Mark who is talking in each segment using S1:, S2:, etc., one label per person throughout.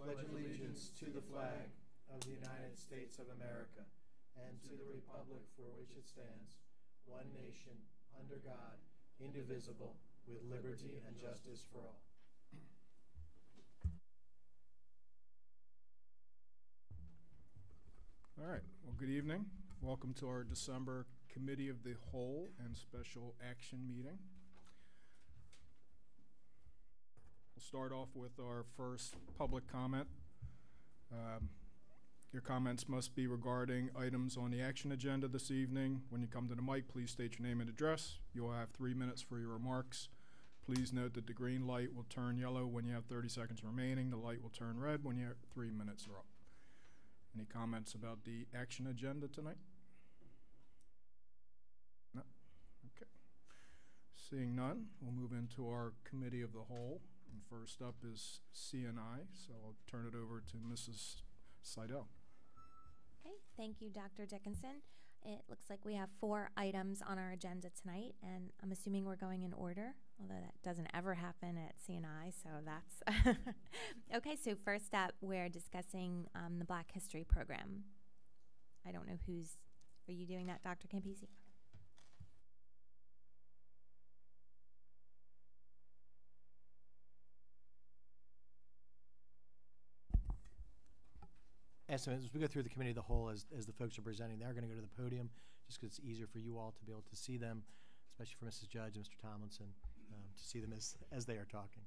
S1: pledge allegiance to the flag of the United States of America and to the republic for which it stands, one nation, under God, indivisible, with liberty and justice for all.
S2: All right, well, good evening. Welcome to our December Committee of the Whole and Special Action Meeting. We'll start off with our first public comment. Your comments must be regarding items on the action agenda this evening. When you come to the mic, please state your name and address. You will have 3 minutes for your remarks. Please note that the green light will turn yellow when you have 30 seconds remaining. The light will turn red when your 3 minutes are up. Any comments about the action agenda tonight? No? Okay. Seeing none, we'll move into our Committee of the Whole. And first up is C&I, so I'll turn it over to Mrs. Seidel.
S3: Okay, thank you, Dr. Dickinson. It looks like we have 4 items on our agenda tonight, and I'm assuming we're going in order, although that doesn't ever happen at C&I, so that's okay. So first up, we're discussing the Black History Program. I don't know are you doing that, Dr. Campisi?
S1: As we go through the Committee of the Whole, as the folks are presenting, they're going to go to the podium just because it's easier for you all to be able to see them, especially for Mrs. Judge and Mr. Tomlinson, to see them as they are talking.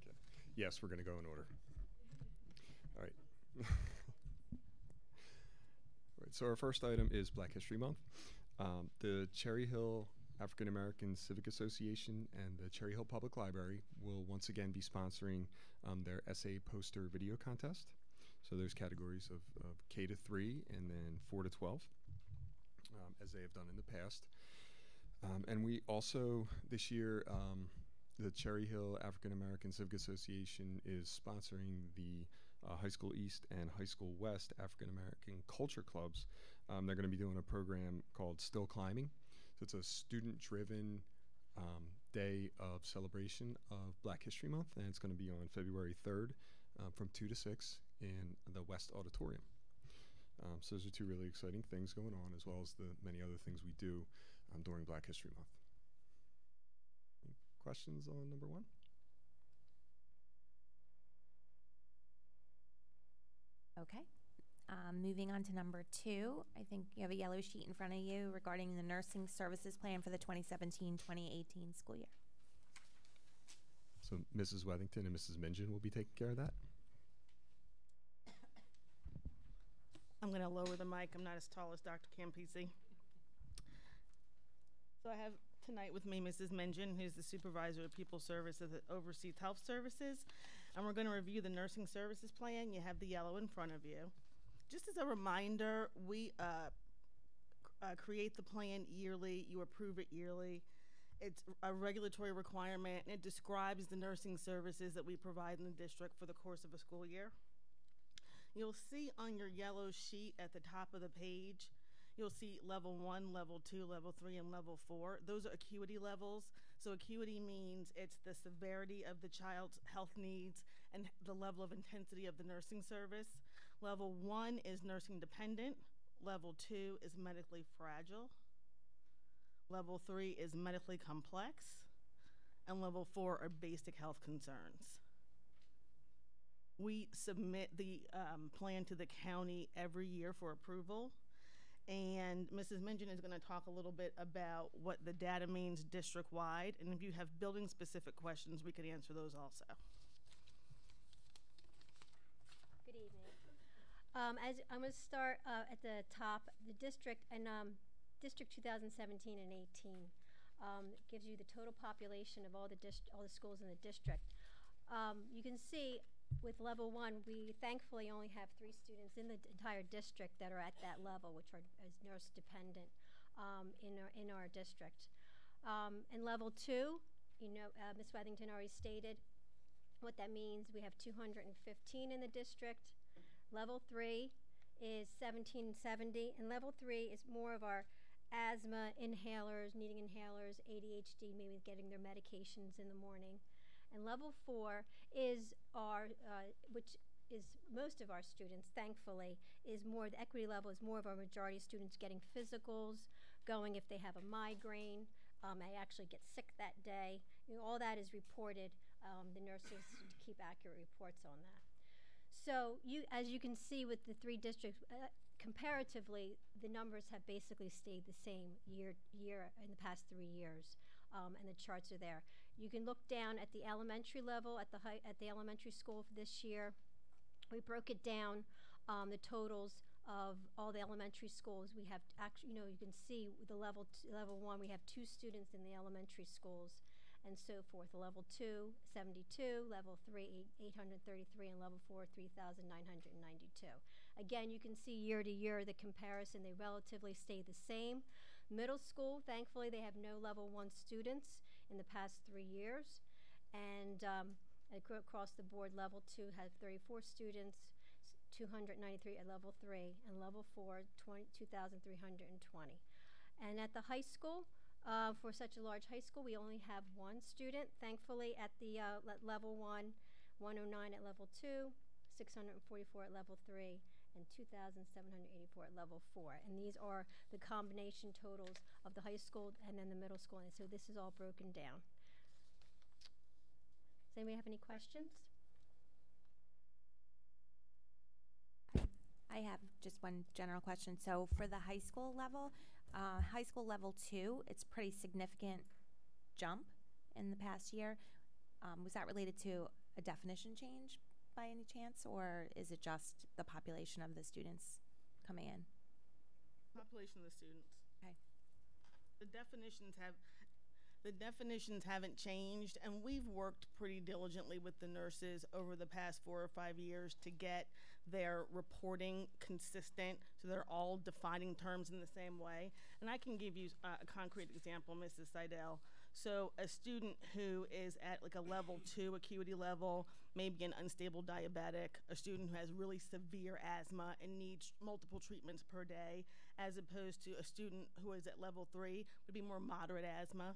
S4: Okay. Yes, we're going to go in order. All right. All right. So our first item is Black History Month. The Cherry Hill African American Civic Association and the Cherry Hill Public Library will once again be sponsoring their essay poster video contest. So there's categories of K to 3 and then 4 to 12, as they have done in the past. And we also, this year, the Cherry Hill African American Civic Association is sponsoring the High School East and High School West African American Culture Clubs. They're going to be doing a program called Still Climbing. So it's a student-driven day of celebration of Black History Month, and it's going to be on February 3rd from 2 to 6 in the West Auditorium. So those are 2 really exciting things going on, as well as the many other things we do during Black History Month. Any questions on number 1?
S3: Okay. Moving on to number 2, I think you have a yellow sheet in front of you regarding the nursing services plan for the 2017-2018 school year.
S4: So Mrs. Wethington and Mrs. Minjan will be taking care of that.
S5: I'm going to lower the mic. I'm not as tall as Dr. Campisi. So I have tonight with me Mrs. Minjan, who's the supervisor of people services that oversees health services, and we're going to review the nursing services plan. You have the yellow in front of you. Just as a reminder, we create the plan yearly. You approve it yearly. It's a regulatory requirement, and it describes the nursing services that we provide in the district for the course of a school year. You'll see on your yellow sheet at the top of the page, you'll see level 1, level 2, level 3, and level 4. Those are acuity levels. So acuity means it's the severity of the child's health needs and the level of intensity of the nursing service. Level 1 is nursing dependent. Level 2 is medically fragile. Level 3 is medically complex. And level 4 are basic health concerns. We submit the plan to the county every year for approval. And Mrs. Minjan is going to talk a little bit about what the data means district-wide. And if you have building-specific questions, we can answer those also.
S6: Good evening. As I'm going to start at the top, the district and District 2017 and 18 gives you the total population of all the schools in the district. You can see with level 1, we thankfully only have 3 students in the entire district that are at that level, which are nurse dependent in our district. In level 2, Ms. Wethington already stated what that means. We have 215 in the district. Level 3 is 1770, and level 3 is more of our asthma, inhalers, needing inhalers, ADHD, maybe getting their medications in the morning. And level 4 is our, which is most of our students, thankfully, is more, the equity level is more of our majority of students getting physicals, going if they have a migraine, they actually get sick that day. You know, all that is reported, the nurses keep accurate reports on that. So as you can see with the 3 districts, comparatively, the numbers have basically stayed the same year in the past 3 years, and the charts are there. You can look down at the elementary level, at the elementary school for this year. We broke it down, the totals of all the elementary schools. We have actually, you know, you can see the level 1, we have 2 students in the elementary schools, and so forth. Level 2, 72, level 3, 833, and level 4, 3,992. Again, you can see year to year the comparison, they relatively stay the same. Middle school, thankfully, they have no level 1 students in the past 3 years. And across the board, level 2 has 34 students, 293 at level 3, and level 4, 2,320. And at the high school, for such a large high school, we only have 1 student, thankfully, at the level 1, 109 at level 2, 644 at level 3, and 2,784 at level 4. And these are the combination totals of the high school and then the middle school. And so this is all broken down. Does anybody have any questions?
S3: I have just one general question. So for the high school level 2, it's pretty significant jump in the past year. Was that related to a definition change by any chance, or is it just the population of the students coming in?
S5: Population of the students.
S3: Okay.
S5: The definitions haven't changed, and we've worked pretty diligently with the nurses over the past 4 or 5 years to get their reporting consistent, so they're all defining terms in the same way. And I can give you a concrete example, Mrs. Seidel. So a student who is at like a level 2 acuity level, maybe an unstable diabetic, a student who has really severe asthma and needs multiple treatments per day, as opposed to a student who is at level 3, would be more moderate asthma.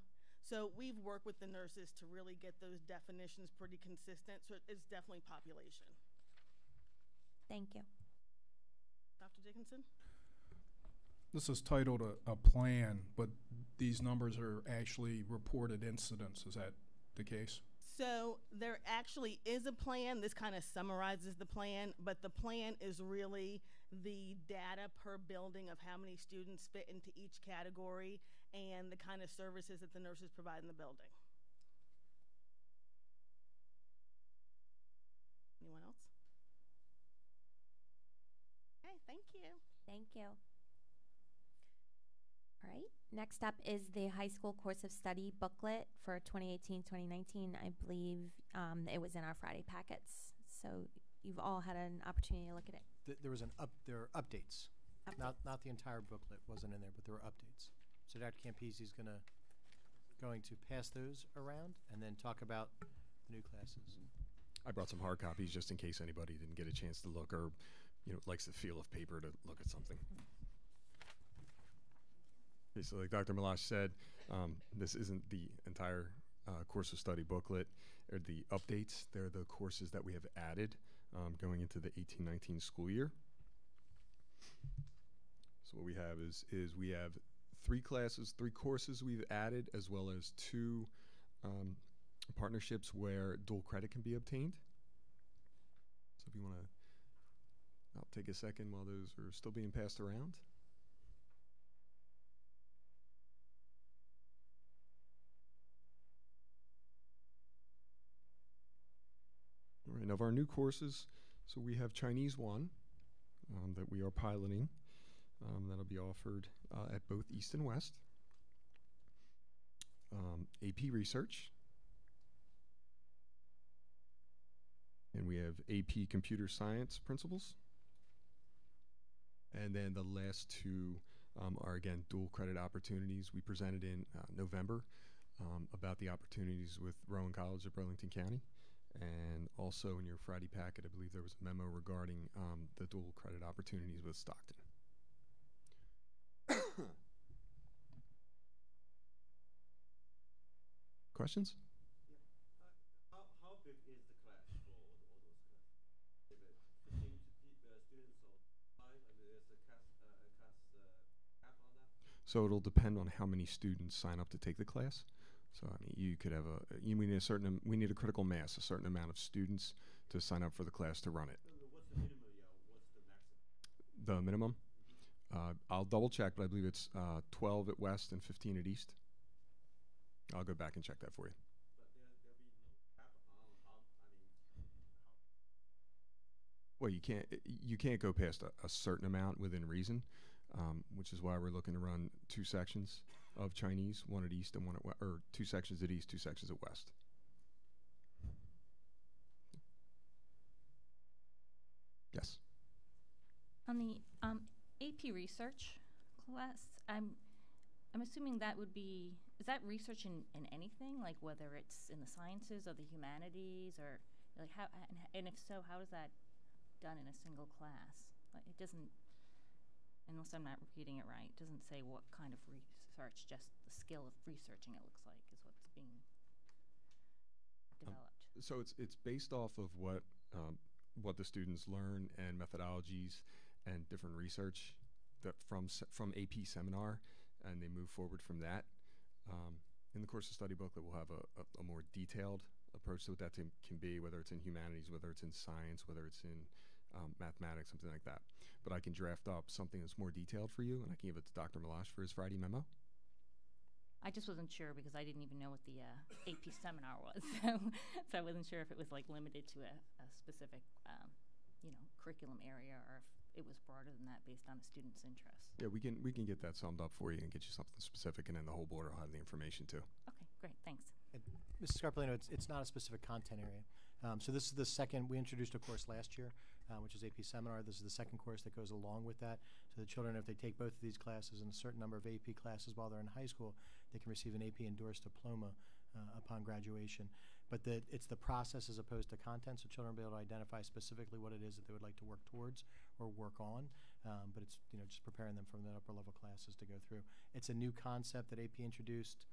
S5: So we've worked with the nurses to really get those definitions pretty consistent, so it's definitely population.
S3: Thank you.
S5: Dr. Dickinson?
S2: This is titled a plan, but these numbers are actually reported incidents. Is that the case?
S5: So there actually is a plan. This kind of summarizes the plan, but the plan is really the data per building of how many students fit into each category and the kind of services that the nurses provide in the building. Anyone else? Okay, thank you.
S3: Thank you. All right, next up is the high school course of study booklet for 2018-2019. I believe it was in our Friday packets, so you've all had an opportunity to look at it.
S1: There are updates. Not the entire booklet wasn't in there, but there were updates. So Dr. Campisi is going to pass those around and then talk about the new classes.
S4: I brought some hard copies just in case anybody didn't get a chance to look or, likes the feel of paper to look at something. Okay, so like Dr. Malash said, this isn't the entire course of study booklet or the updates. They're the courses that we have added going into the 18-19 school year. So what we have is we have 3 courses we've added, as well as 2 partnerships where dual credit can be obtained. So if you want to, I'll take a second while those are still being passed around. All right, of our new courses, so we have Chinese 1 that we are piloting. That'll be offered at both East and West. AP Research. And we have AP Computer Science Principles. And then the last 2 are, again, dual credit opportunities. We presented in November about the opportunities with Rowan College of Burlington County. And also in your Friday packet, I believe there was a memo regarding the dual credit opportunities with Stockton. Questions?
S7: How big is the class for all those classes? Is it 15 students or 5? And there's a class cap on that?
S4: So it'll depend on how many students sign up to take the class. So I mean, you could have we need a critical mass, a certain amount of students to sign up for the class to run it.
S7: What's the minimum? Yeah, what's the maximum?
S4: The minimum? I'll double check, but I believe it's 12 at West and 15 at East. I'll go back and check that for you.
S7: But there'll be no cap on how,
S4: Well, you can't go past a certain amount within reason, which is why we're looking to run 2 sections of Chinese, one at East and one at West, or 2 sections at East, 2 sections at West. Yes.
S8: On the AP research class, I'm assuming that would be, is that research in anything, like whether it's in the sciences or the humanities, or like how, and if so, how is that done in a single class? Like it doesn't, unless I'm not repeating it right, it doesn't say what kind of research, just the skill of researching it looks like is what's being developed.
S4: So it's based off of what the students learn and methodologies and different research that from AP seminar, and they move forward from that. In the course of study booklet, we'll have a more detailed approach to what that can be, whether it's in humanities, whether it's in science, whether it's in mathematics, something like that. But I can draft up something that's more detailed for you, and I can give it to Dr. Malash for his Friday memo.
S8: I just wasn't sure because I didn't even know what the AP seminar was, so I wasn't sure if it was like limited to a specific, curriculum area, or if it was broader than that based on a student's interest.
S4: Yeah, we can get that summed up for you and get you something specific, and then the whole board will have the information too.
S8: Okay, great, thanks.
S1: Mrs. Scarpolino, it's not a specific content area. So this is the second, we introduced a course last year, which is AP Seminar. This is the second course that goes along with that. So the children, if they take both of these classes and a certain number of AP classes while they're in high school, they can receive an AP endorsed diploma upon graduation. But it's the process as opposed to content, so children will be able to identify specifically what it is that they would like to work towards or work on. But it's just preparing them from the upper level classes to go through. It's a new concept that AP introduced.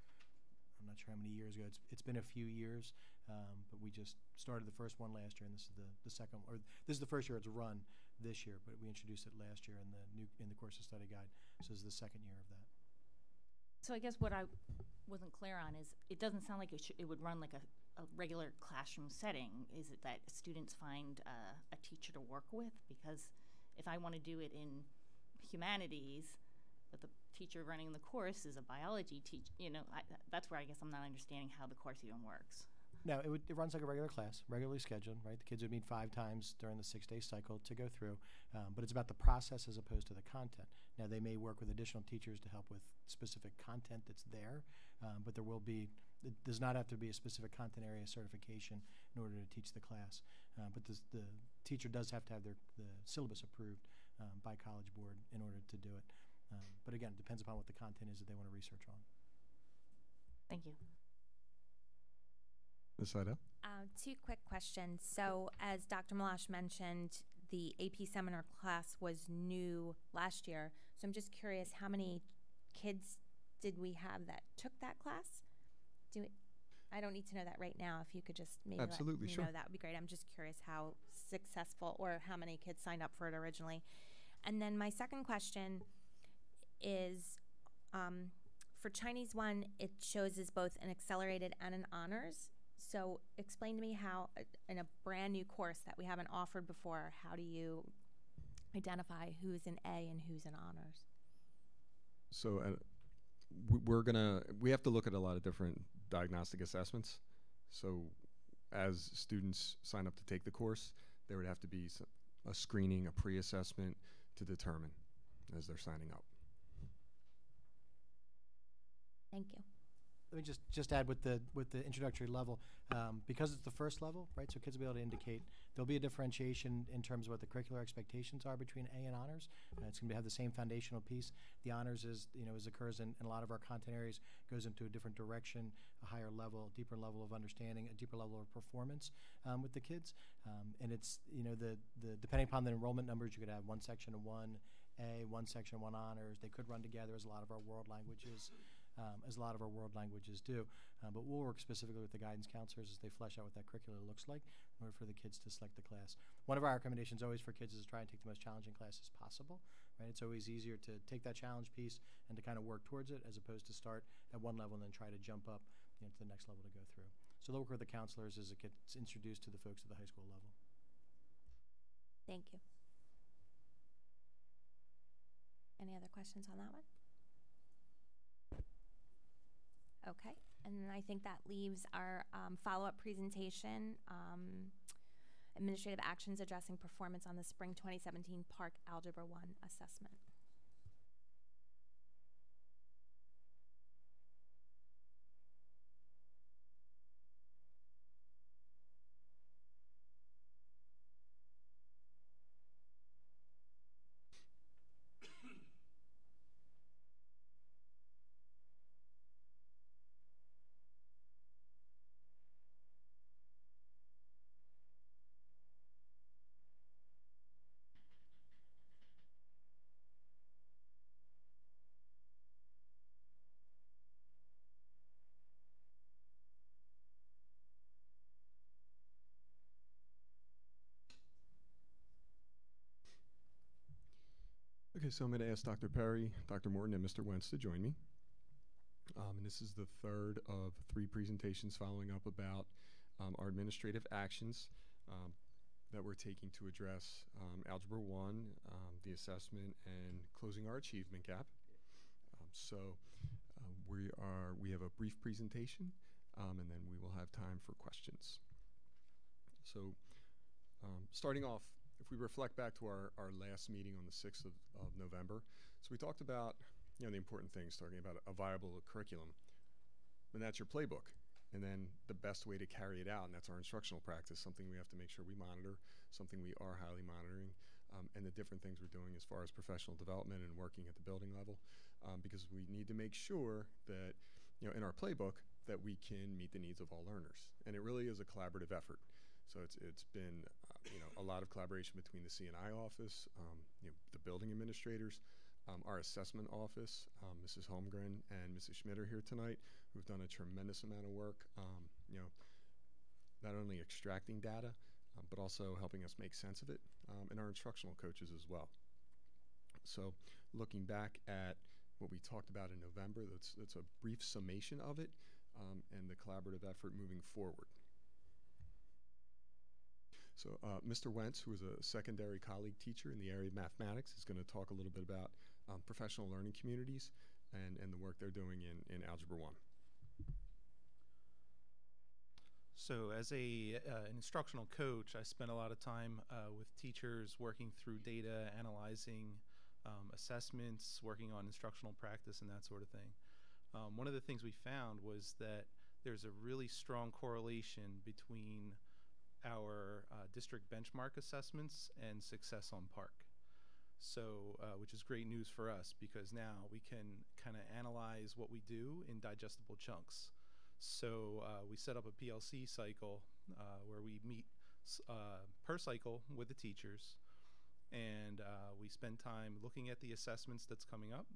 S1: I'm not sure how many years ago. It's been a few years, but we just started the first one last year, and this is the second, or this is the first year it's run this year, but we introduced it last year in the course of study guide. So this is the second year of that.
S8: So I guess what I wasn't clear on is it doesn't sound like it would run like a regular classroom setting. Is it that students find a teacher to work with? Because if I want to do it in humanities, but the teacher running the course is a biology teacher, that's where I guess I'm not understanding how the course even works.
S1: No, it runs like a regular class, regularly scheduled, right? The kids would meet 5 times during the 6-day cycle to go through, but it's about the process as opposed to the content. Now, they may work with additional teachers to help with specific content that's there, but it does not have to be a specific content area certification in order to teach the class. But the teacher does have to have the syllabus approved by College Board in order to do it. But again, it depends upon what the content is that they want to research on.
S8: Thank you.
S4: Ms. Seidel?
S3: 2 quick questions. So as Dr. Malash mentioned, the AP seminar class was new last year. So I'm just curious, how many kids did we have that took that class? I don't need to know that right now. If you could just maybe
S4: Absolutely,
S3: let me
S4: sure.
S3: know, that would be great. I'm just curious how successful or how many kids signed up for it originally. And then my second question is, for Chinese 1, it shows as both an accelerated and an honors. So explain to me how, in a brand new course that we haven't offered before, how do you identify who's in A and who's in honors?
S4: So we have to look at a lot of different diagnostic assessments. So as students sign up to take the course, there would have to be a screening, a pre-assessment to determine as they're signing up.
S3: Thank you.
S1: Let me just add with the introductory level, because it's the first level, right? So kids will be able to indicate there'll be a differentiation in terms of what the curricular expectations are between A and honors. It's going to have the same foundational piece. The honors is, as occurs in a lot of our content areas, goes into a different direction, a higher level, deeper level of understanding, a deeper level of performance with the kids. And it's, depending upon the enrollment numbers, you could have one section of 1A, one section of 1 honors. They could run together as a lot of our world languages as a lot of our world languages do. But we'll work specifically with the guidance counselors as they flesh out what that curriculum looks like in order for the kids to select the class. One of our recommendations always for kids is to try and take the most challenging classes possible. Right? It's always easier to take that challenge piece and to kind of work towards it as opposed to start at one level and then try to jump up to the next level to go through. So they'll work with the counselors as it gets introduced to the folks at the high school level.
S3: Thank you. Any other questions on that one? Okay, and then I think that leaves our follow-up presentation, administrative actions addressing performance on the spring 2017 Park Algebra 1 assessment.
S4: Okay, so I'm going to ask Dr. Perry, Dr. Morton, and Mr. Wentz to join me. And this is the third of 3 presentations following up about our administrative actions that we're taking to address Algebra 1, the assessment, and closing our achievement gap. We have a brief presentation, and then we will have time for questions. So starting off, if we reflect back to our last meeting on the 6th of November, so we talked about the important things, talking about a viable curriculum, and that's your playbook. And then the best way to carry it out, and that's our instructional practice, something we have to make sure we monitor, something we are highly monitoring, and the different things we're doing as far as professional development and working at the building level, because we need to make sure that in our playbook that we can meet the needs of all learners. And it really is a collaborative effort. So it's been a lot of collaboration between the C&I office, the building administrators, our assessment office, Mrs. Holmgren and Mrs. Schmidt are here tonight, who've done a tremendous amount of work, not only extracting data, but also helping us make sense of it, and our instructional coaches as well. So looking back at what we talked about in November, that's a brief summation of it, and the collaborative effort moving forward. So Mr. Wentz, who is a secondary colleague teacher in the area of mathematics, is going to talk a little bit about professional learning communities and the work they're doing in Algebra 1.
S9: So as an instructional coach, I spend a lot of time with teachers working through data, analyzing assessments, working on instructional practice and that sort of thing. One of the things we found was that there's a really strong correlation between our district benchmark assessments and success on Park. So, which is great news for us because now we can kind of analyze what we do in digestible chunks. So we set up a PLC cycle where we meet per cycle with the teachers, and we spend time looking at the assessments that's coming up.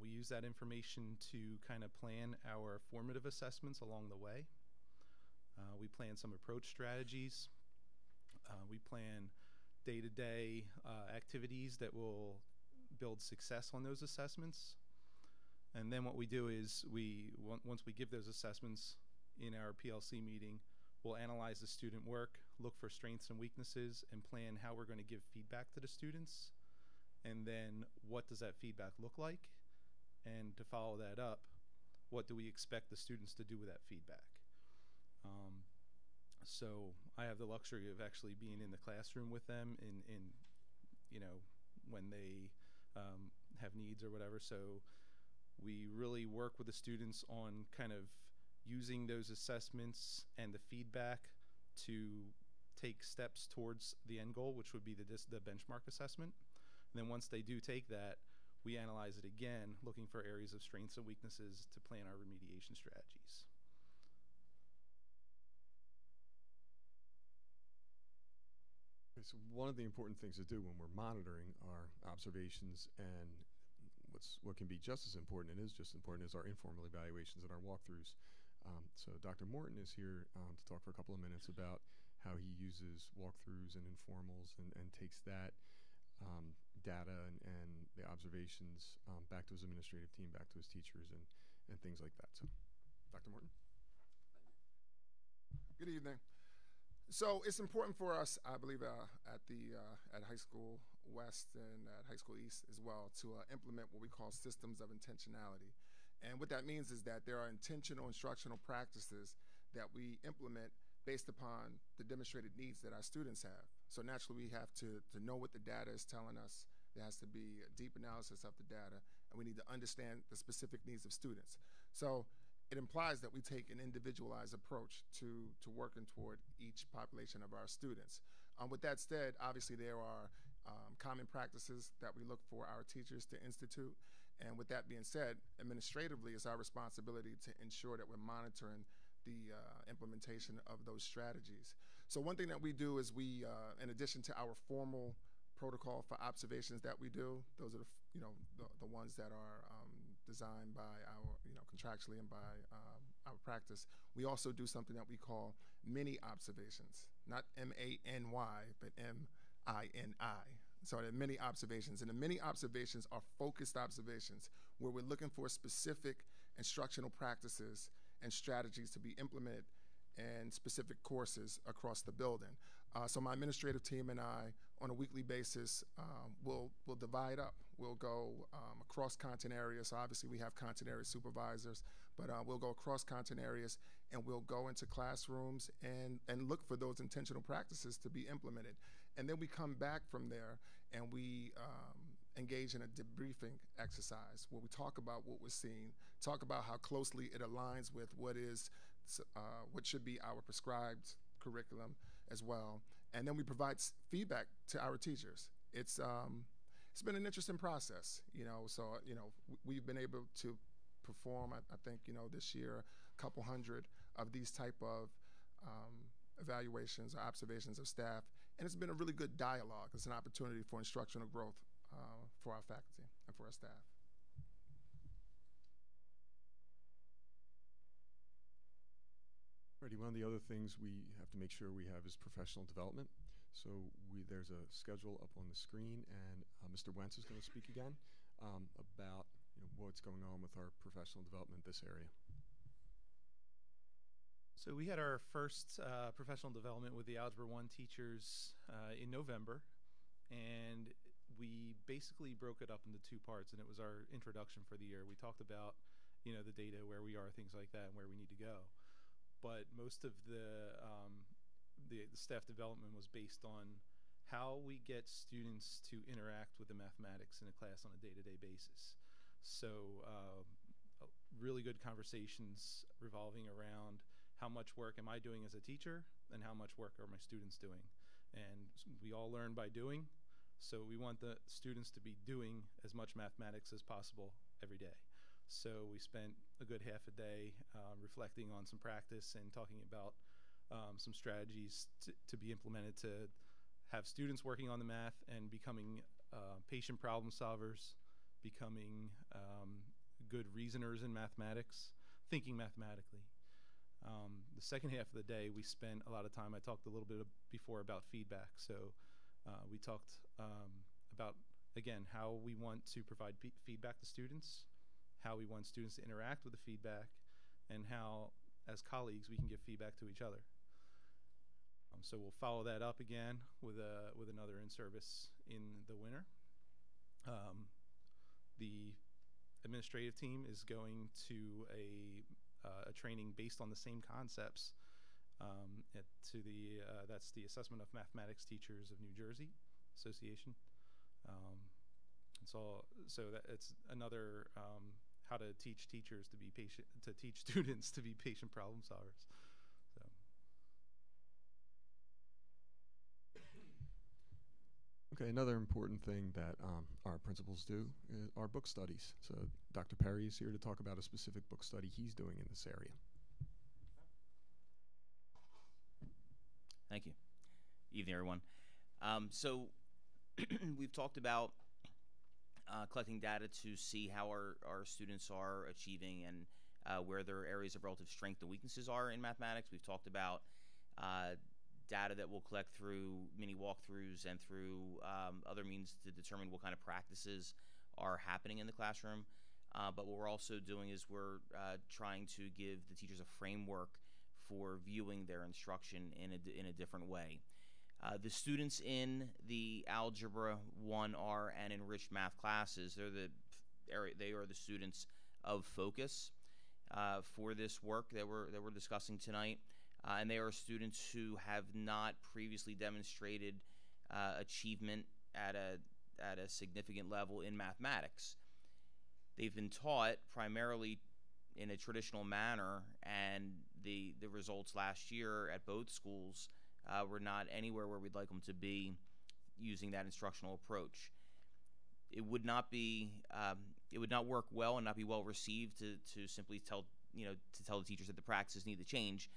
S9: We use that information to kind of plan our formative assessments along the way. We plan some approach strategies. We plan day-to-day activities that will build success on those assessments. And then what we do is once we give those assessments in our PLC meeting, we'll analyze the student work, look for strengths and weaknesses, and plan how we're going to give feedback to the students. And then what does that feedback look like? And to follow that up, what do we expect the students to do with that feedback? So I have the luxury of actually being in the classroom with them in when they have needs or whatever. So we really work with the students on kind of using those assessments and the feedback to take steps towards the end goal, which would be the benchmark assessment. And then once they do take that, we analyze it again, looking for areas of strengths and weaknesses to plan our remediation strategies. Okay, so one of the important things to do when we're monitoring our observations and
S4: what can be just as important, and is just as important, is our informal evaluations and our walkthroughs. So Dr. Morton is here to talk for a couple of minutes about how he uses walkthroughs and informals and takes that data and the observations back to his administrative team, back to his teachers, and things like that. So, Dr. Morton.
S10: Good evening. So it's important for us, I believe, at High School West and at High School East as well, to implement what we call systems of intentionality. And what that means is that there are intentional instructional practices that we implement based upon the demonstrated needs that our students have. So naturally, we have to know what the data is telling us. There has to be a deep analysis of the data, and we need to understand the specific needs of students. So it implies that we take an individualized approach to working toward each population of our students. With that said, obviously there are common practices that we look for our teachers to institute. And with that being said, administratively, it's our responsibility to ensure that we're monitoring the implementation of those strategies. So one thing that we do is we, in addition to our formal protocol for observations that we do, those are the ones that are designed by our, contractually and by our practice. We also do something that we call mini observations, not M-A-N-Y, but M-I-N-I. So there are many observations, and the many observations are focused observations where we're looking for specific instructional practices and strategies to be implemented in specific courses across the building. So my administrative team and I, on a weekly basis, will divide up. We'll go across content areas. So obviously we have content area supervisors, but we'll go across content areas, and we'll go into classrooms and look for those intentional practices to be implemented. And then we come back from there and we engage in a debriefing exercise where we talk about what we're seeing, talk about how closely it aligns with what should be our prescribed curriculum as well. And then we provide feedback to our teachers. It's been an interesting process, we've been able to perform, I think, this year, a couple hundred of these type of evaluations or observations of staff, and it's been a really good dialogue. It's an opportunity for instructional growth for our faculty and for our staff.
S4: Alrighty, one of the other things we have to make sure we have is professional development. So there's a schedule up on the screen, and Mr. Wentz is going to speak again about what's going on with our professional development in this area.
S9: So we had our first professional development with the Algebra 1 teachers in November, and we basically broke it up into two parts, and it was our introduction for the year. We talked about the data, where we are, things like that, and where we need to go. But most of the staff development was based on how we get students to interact with the mathematics in a class on a day-to-day basis. So really good conversations revolving around how much work am I doing as a teacher and how much work are my students doing. And we all learn by doing, so we want the students to be doing as much mathematics as possible every day. So we spent a good half a day reflecting on some practice and talking about some strategies to be implemented to have students working on the math and becoming patient problem solvers, becoming good reasoners in mathematics, thinking mathematically. The second half of the day, we spent a lot of time, I talked a little bit before about feedback. So we talked about, again, how we want to provide feedback to students, how we want students to interact with the feedback, and how, as colleagues, we can give feedback to each other. So we'll follow that up again with another in-service in the winter. The administrative team is going to a training based on the same concepts that's the Assessment of Mathematics Teachers of New Jersey Association. So it's another how to teach teachers to be patient, to teach students to be patient problem solvers. So.
S4: Okay, another important thing that our principals do are book studies. So Dr. Perry is here to talk about a specific book study he's doing in this area.
S11: Thank you. Evening, everyone. So we've talked about collecting data to see how our students are achieving and where their areas of relative strength and weaknesses are in mathematics. We've talked about data that we'll collect through mini walkthroughs and through other means to determine what kind of practices are happening in the classroom. But what we're also doing is we're trying to give the teachers a framework for viewing their instruction in a different way. The students in the Algebra 1R and enriched math classes, they are the students of focus for this work that we're discussing tonight, and they are students who have not previously demonstrated achievement at a significant level in mathematics. They've been taught primarily in a traditional manner, and the results last year at both schools were not anywhere where we'd like them to be using that instructional approach. It would not work well and not be well received to simply tell the teachers that the practices need to change.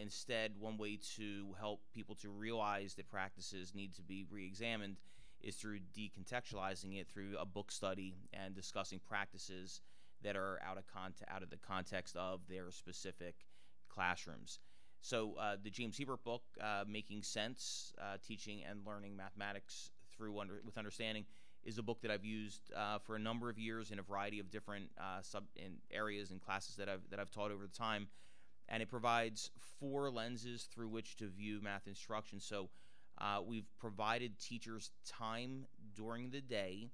S11: Instead, one way to help people to realize that practices need to be re-examined is through decontextualizing it through a book study and discussing practices that are out of the context of their specific classrooms. So the James Hebert book, Making Sense, Teaching and Learning Mathematics with Understanding, is a book that I've used for a number of years in a variety of different areas and classes that I've taught over the time. And it provides 4 lenses through which to view math instruction. So we've provided teachers time during the day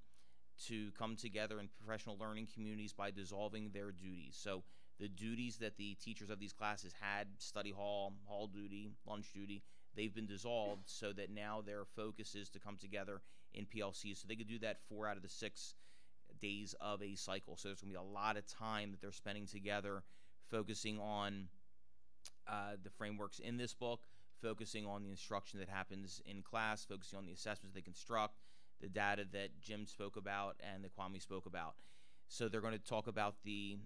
S11: to come together in professional learning communities by dissolving their duties. So the duties that the teachers of these classes had, study hall, hall duty, lunch duty, they've been dissolved so that now their focus is to come together in PLCs. So they could do that 4 out of the 6 days of a cycle. So there's going to be a lot of time that they're spending together focusing on the frameworks in this book, focusing on the instruction that happens in class, focusing on the assessments they construct, the data that Jim spoke about and that Kwame spoke about. So they're going to talk about the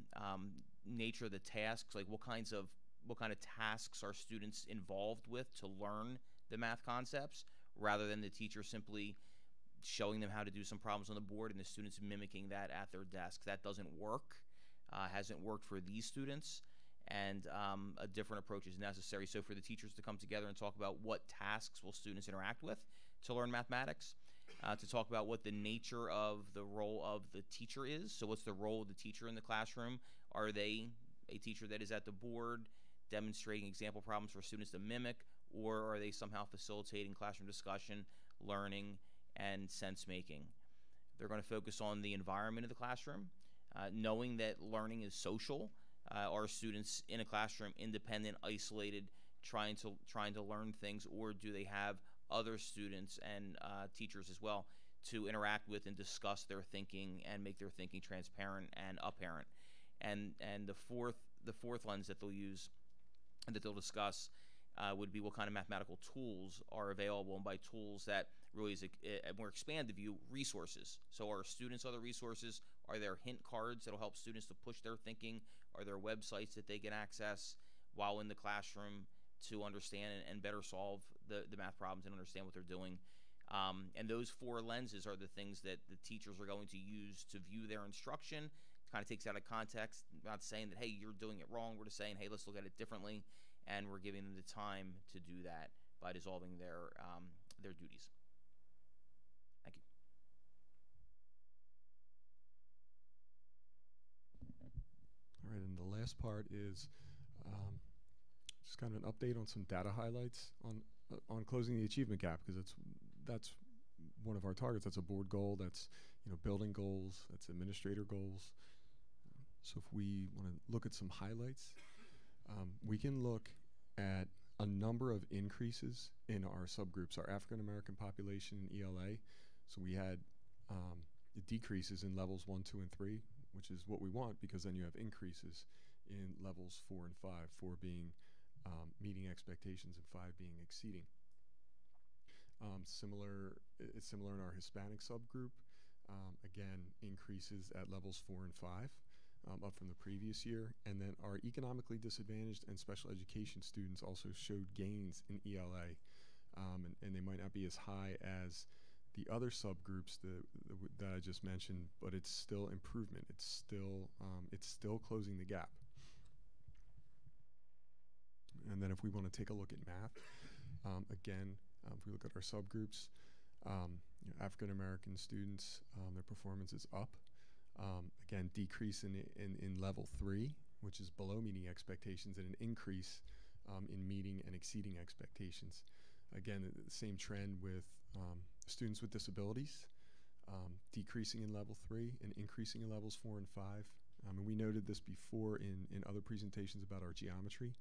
S11: nature of the tasks, like what kind of tasks are students involved with to learn the math concepts, rather than the teacher simply showing them how to do some problems on the board and the students mimicking that at their desk. That doesn't work, hasn't worked for these students, and a different approach is necessary. So for the teachers to come together and talk about what tasks will students interact with to learn mathematics, to talk about what the nature of the role of the teacher is. So what's the role of the teacher in the classroom? Are they a teacher that is at the board demonstrating example problems for students to mimic, or are they somehow facilitating classroom discussion, learning, and sense making? They're going to focus on the environment of the classroom, knowing that learning is social. Are students in a classroom independent, isolated, trying to learn things, or do they have other students and teachers as well to interact with and discuss their thinking and make their thinking transparent and apparent? And the fourth lens that they'll use and that they'll discuss would be what kind of mathematical tools are available, and by tools that really is a more expanded view, resources. So are students other resources? Are there hint cards that will help students to push their thinking? Are there websites that they can access while in the classroom to understand and better solve the math problems and understand what they're doing? And those 4 lenses are the things that the teachers are going to use to view their instruction. It kind of takes out of context, not saying that, hey, you're doing it wrong. We're just saying, hey, let's look at it differently, and we're giving them the time to do that by dissolving their duties. Thank you.
S4: All right, and the last part is just kind of an update on some data highlights on closing the achievement gap, because that's one of our targets. That's a board goal. That's building goals. That's administrator goals. So if we want to look at some highlights, we can look at a number of increases in our subgroups, our African American population in ELA. So we had decreases in levels 1, 2, and 3, which is what we want, because then you have increases in levels 4 and 5, 4 being meeting expectations and 5 being exceeding. It's similar in our Hispanic subgroup. Again, increases at levels 4 and 5, up from the previous year. And then our economically disadvantaged and special education students also showed gains in ELA, and they might not be as high as the other subgroups that I just mentioned, but it's still improvement. It's still closing the gap. And then if we want to take a look at math, again, if we look at our subgroups, African American students, their performance is up. Again, decrease in level 3, which is below meeting expectations, and an increase in meeting and exceeding expectations. Again, the same trend with students with disabilities, decreasing in level 3 and increasing in levels 4 and 5. And we noted this before in other presentations about our geometry.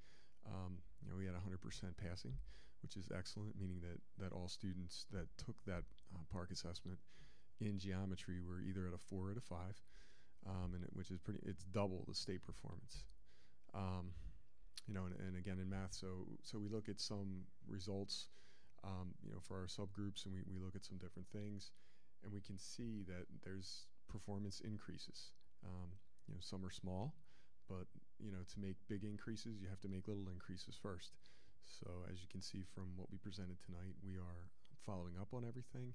S4: We had 100% passing, which is excellent, meaning that all students that took that PARCC assessment in geometry were either at a 4 or at a 5, which is it's double the state performance. And again in math, so we look at some results, for our subgroups, and we look at some different things, and we can see that there's performance increases. Some are small, but to make big increases, you have to make little increases first. So as you can see from what we presented tonight, we are following up on everything,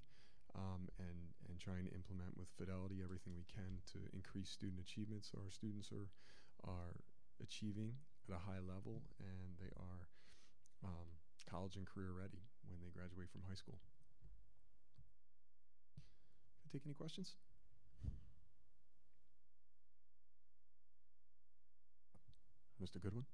S4: and trying to implement with fidelity everything we can to increase student achievement, so our students are achieving at a high level, and they are college and career ready when they graduate from high school. Can I take any questions? Mr. Goodwin?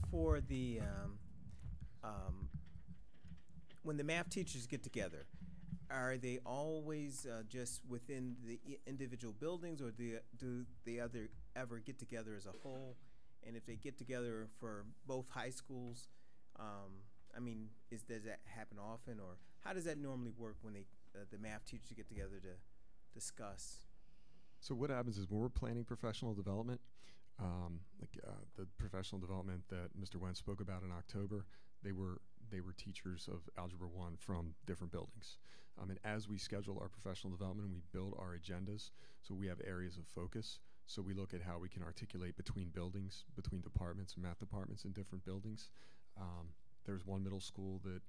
S12: For the when the math teachers get together, are they always just within the individual buildings, or do they ever get together as a whole? And if they get together for both high schools, does that happen often, or how does that normally work when the math teachers get together to discuss?
S4: So what happens is when we're planning professional development, the professional development that Mr. Wentz spoke about in October, they were teachers of Algebra 1 from different buildings. And as we schedule our professional development, we build our agendas, so we have areas of focus. So we look at how we can articulate between buildings, between departments, math departments in different buildings. There's one middle school that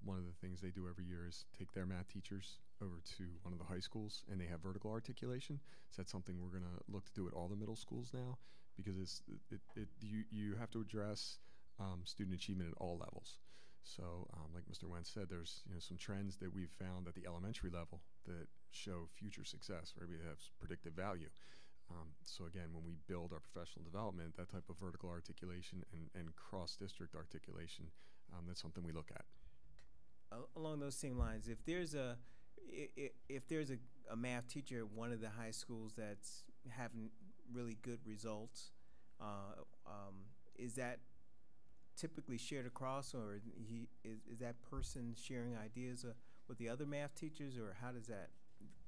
S4: one of the things they do every year is take their math teachers over to one of the high schools, and they have vertical articulation. So that's something we're going to look to do at all the middle schools now, because you have to address student achievement at all levels. So like Mr. Wentz said, there's some trends that we've found at the elementary level that show future success, where we have predictive value. So again, when we build our professional development, that type of vertical articulation and cross-district articulation, that's something we look at.
S12: Along those same lines, if there's a math teacher at one of the high schools that's having really good results, is that typically shared across, or is that person sharing ideas with the other math teachers, or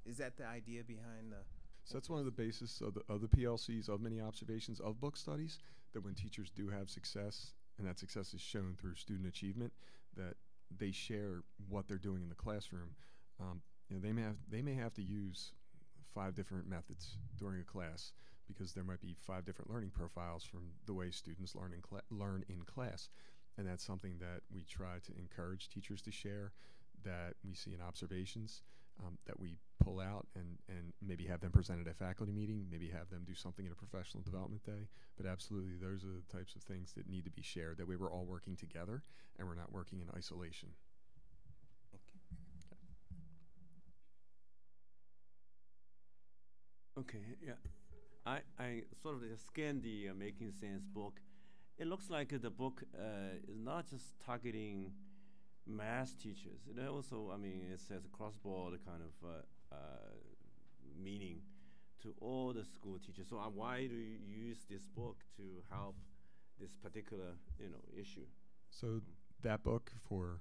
S12: is that the idea behind the?
S4: So that's one of the basis of the PLCs, of many observations of book studies, that when teachers do have success, and that success is shown through student achievement, that they share what they're doing in the classroom. They may have to use 5 different methods during a class, because there might be 5 different learning profiles from the way students learn in class. And that's something that we try to encourage teachers to share, that we see in observations, that we pull out and maybe have them present at a faculty meeting, maybe have them do something at a professional development day. But absolutely, those are the types of things that need to be shared. That way we're all working together and we're not working in isolation.
S7: Okay, yeah. I sort of scanned the Making Sense book. It looks like the book is not just targeting math teachers. It also, it says cross-board kind of meaning to all the school teachers. So why do you use this book to help this particular, issue?
S4: So that book for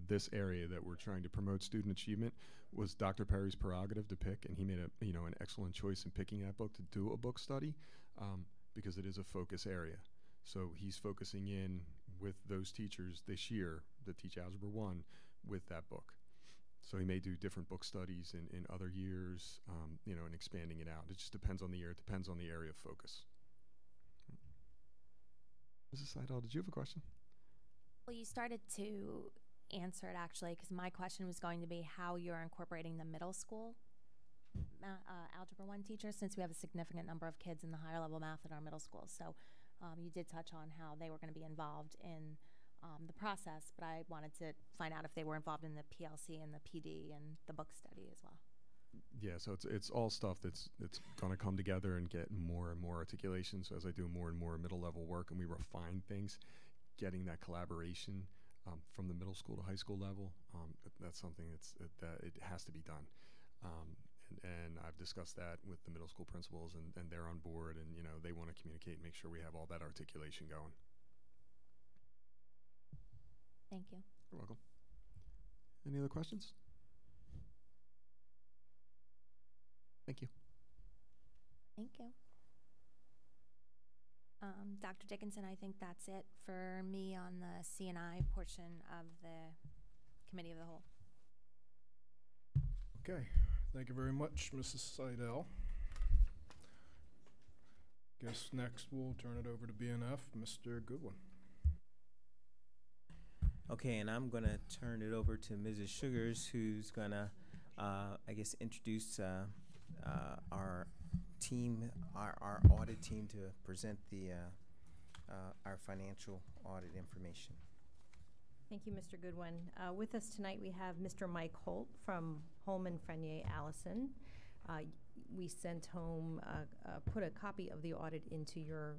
S4: this area that we're trying to promote student achievement was Dr. Perry's prerogative to pick, and he made an excellent choice in picking that book to do a book study, because it is a focus area. So he's focusing in with those teachers this year that teach Algebra 1 with that book. So he may do different book studies in other years, you know, and expanding it out. It just depends on the year. It depends on the area of focus. Mrs. Seidel, did you have a question?
S3: Well, you started to answer it actually, because my question was going to be how you're incorporating the middle school Algebra 1 teachers, since we have a significant number of kids in the higher level math in our middle schools. So you did touch on how they were going to be involved in the process, but I wanted to find out if they were involved in the PLC and the PD and the book study as well.
S4: Yeah, so it's all stuff that's going to come together and get more and more articulation. So as I do more and more middle level work and we refine things, getting that collaboration from the middle school to high school level, that's something that it has to be done. And I've discussed that with the middle school principals, and they're on board, and you know they want to communicate and make sure we have all that articulation going.
S3: Thank you.
S4: You're welcome. Any other questions? Thank you.
S3: Thank you. Dr. Dickinson, I think that's it for me on the C&I portion of the Committee of the Whole.
S2: Okay. Thank you very much, Mrs. Seidel. Guess next we'll turn it over to BNF, Mr. Goodwin.
S12: Okay, and I'm going to turn it over to Mrs. Sugars, who's going to, I guess, introduce our team, our audit team, to present the our financial audit information.
S13: Thank you, Mr. Goodwin. With us tonight, we have Mr. Mike Holt from Holman Frenier Allison. We sent home, put a copy of the audit into your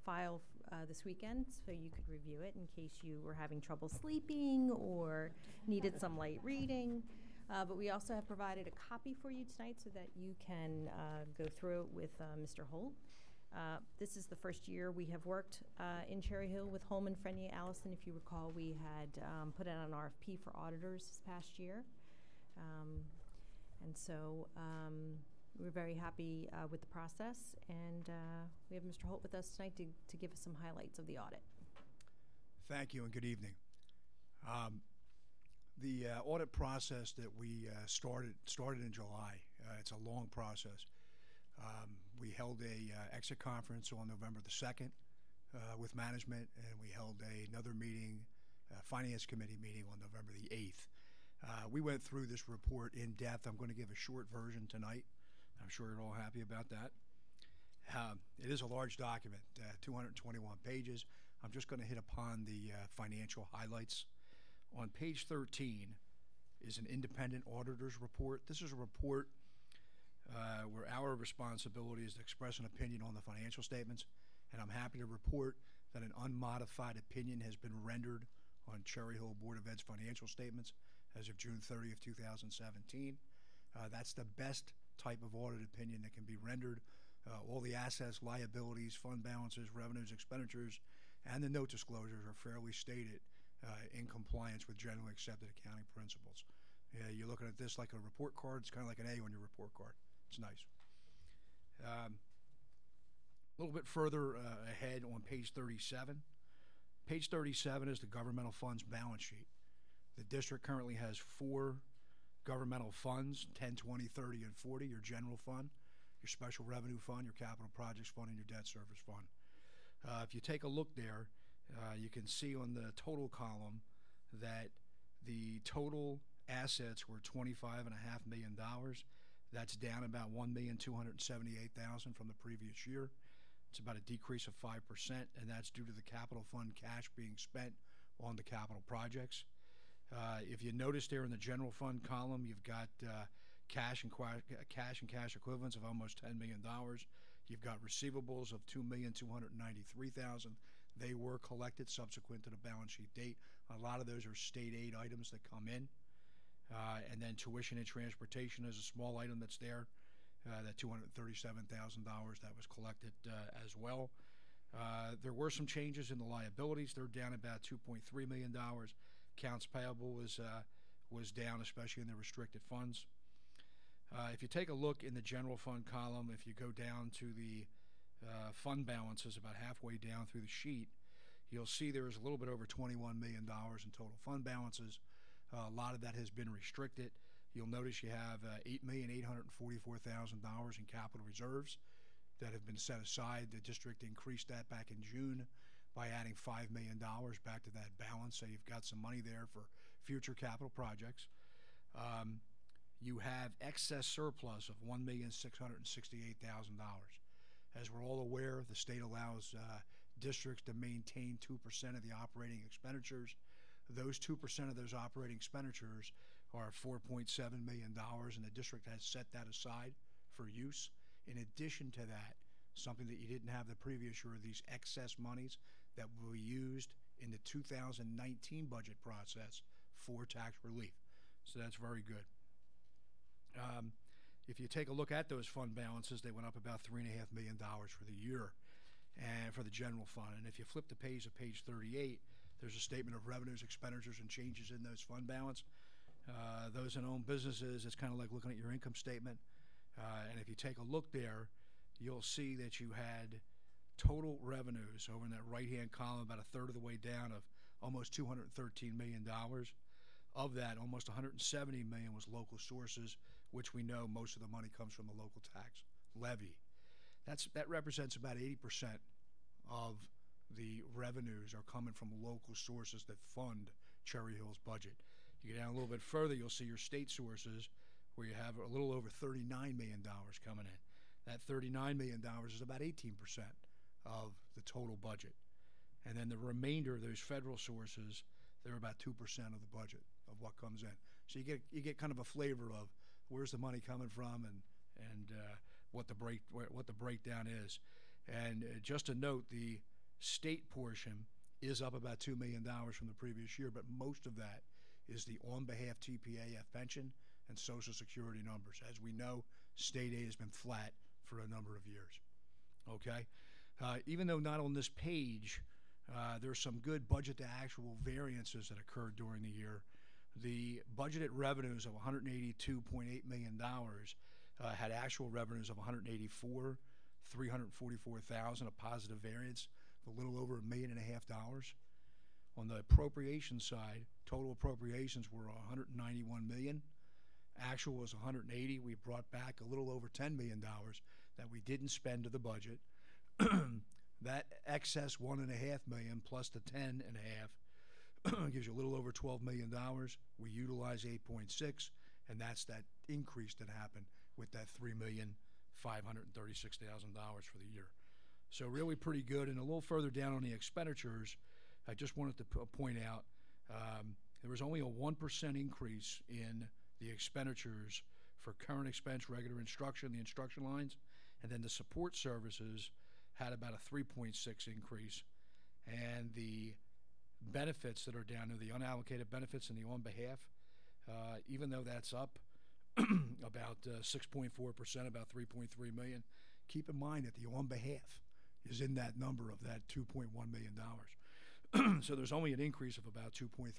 S13: file this weekend so you could review it in case you were having trouble sleeping or needed some light reading. But we also have provided a copy for you tonight so that you can go through it with Mr. Holt. This is the first year we have worked in Cherry Hill with Holman Frenier Allison. If you recall, we had put out an RFP for auditors this past year. And so we're very happy with the process. And we have Mr. Holt with us tonight to give us some highlights of the audit.
S14: Thank you and good evening. The audit process that we started in July, it's a long process. We held a exit conference on November the 2nd with management, and we held another meeting, Finance Committee meeting on November the 8th. We went through this report in depth. I'm going to give a short version tonight. I'm sure you're all happy about that. It is a large document, 221 pages. I'm just going to hit upon the financial highlights. On page 13 is an independent auditor's report. This is a report where our responsibility is to express an opinion on the financial statements, and I'm happy to report that an unmodified opinion has been rendered on Cherry Hill Board of Ed's financial statements as of June 30th, 2017. That's the best type of audit opinion that can be rendered. All the assets, liabilities, fund balances, revenues, expenditures, and the note disclosures are fairly stated in compliance with generally accepted accounting principles. You're looking at this like a report card. It's kind of like an A on your report card. It's nice. A little bit further ahead on page 37. Page 37 is the governmental funds balance sheet. The district currently has 4 governmental funds, 10, 20, 30, and 40, your general fund, your special revenue fund, your capital projects fund, and your debt service fund. If you take a look there, you can see on the total column that the total assets were $25.5 million. That's down about $1,278,000 from the previous year. It's about a decrease of 5%, and that's due to the capital fund cash being spent on the capital projects. If you notice there in the general fund column, you've got cash and cash equivalents of almost $10 million. You've got receivables of $2,293,000. They were collected subsequent to the balance sheet date. A lot of those are state aid items that come in. And then tuition and transportation is a small item that's there, that $237,000 that was collected as well. There were some changes in the liabilities. They're down about $2.3 million. Accounts payable was down, especially in the restricted funds. If you take a look in the general fund column, if you go down to the fund balances about halfway down through the sheet, you'll see there is a little bit over $21 million in total fund balances. A lot of that has been restricted. You'll notice you have $8,844,000 in capital reserves that have been set aside. The district increased that back in June by adding $5 million back to that balance, so you've got some money there for future capital projects. You have excess surplus of $1,668,000. As we're all aware, the state allows districts to maintain 2% of the operating expenditures. Those 2% of those operating expenditures are $4.7 million, and the district has set that aside for use. In addition to that, something that you didn't have the previous year, these excess monies that will be used in the 2019 budget process for tax relief. So that's very good. If you take a look at those fund balances, they went up about $3.5 million for the year and for the general fund. And if you flip the page to page 38, there's a statement of revenues, expenditures, and changes in those fund balance. Those that own businesses, it's kind of like looking at your income statement. And if you take a look there, you'll see that you had total revenues over in that right-hand column, about a third of the way down, of almost $213 million. Of that, almost $170 million was local sources, which we know most of the money comes from the local tax levy. That represents about 80% of the revenues are coming from local sources that fund Cherry Hill's budget. You get down a little bit further, you'll see your state sources, where you have a little over $39 million coming in. That $39 million is about 18% of the total budget. And then the remainder of those federal sources, they're about 2% of the budget of what comes in. So you get kind of a flavor of where's the money coming from and what the breakdown is. And just to note, the state portion is up about $2 million from the previous year, but most of that is the on-behalf TPAF pension and Social Security numbers. As we know, state aid has been flat for a number of years. Okay? Even though not on this page, there's some good budget to actual variances that occurred during the year. The budgeted revenues of $182.8 million had actual revenues of $344,000, a positive variance, a little over $1.5 million. On the appropriation side, total appropriations were $191 million. Actual was $180. We brought back a little over $10 million that we didn't spend to the budget. That excess $1.5 million plus the $10.5 gives you a little over $12 million. We utilize 8.6, and that's that increase that happened with that $3,536,000 for the year. So really pretty good. And a little further down on the expenditures, I just wanted to point out there was only a 1% increase in the expenditures for current expense, regular instruction, the instruction lines, and then the support services had about a 3.6 increase, and the benefits that are down there, the unallocated benefits and the on behalf, even though that's up about 6.4%, about $3.3 million, keep in mind that the on behalf is in that number of that $2.1 million. So there's only an increase of about 2.3%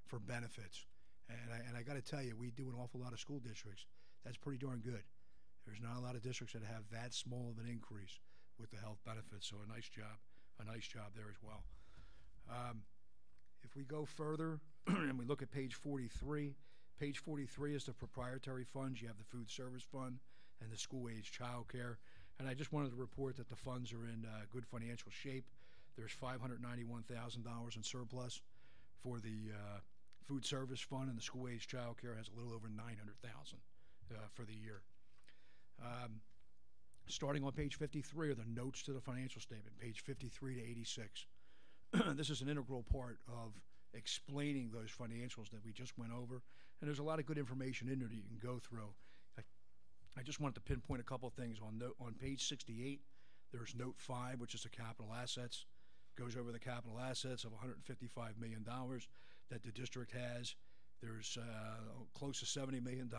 S14: for benefits. And I got to tell you, we do an awful lot of school districts. That's pretty darn good. There's not a lot of districts that have that small of an increase with the health benefits, so a nice job there as well. If we go further and we look at page 43 is the proprietary funds. You have the food service fund and the school-age child care. And I just wanted to report that the funds are in good financial shape. There's $591,000 in surplus for the food service fund, and the school-age child care has a little over $900,000 for the year. Starting on page 53 are the notes to the financial statement, page 53 to 86. This is an integral part of explaining those financials that we just went over, and there's a lot of good information in there that you can go through. I just wanted to pinpoint a couple things. On page 68, there's note 5, which is the capital assets. Goes over the capital assets of $155 million that the district has. There's close to $70 million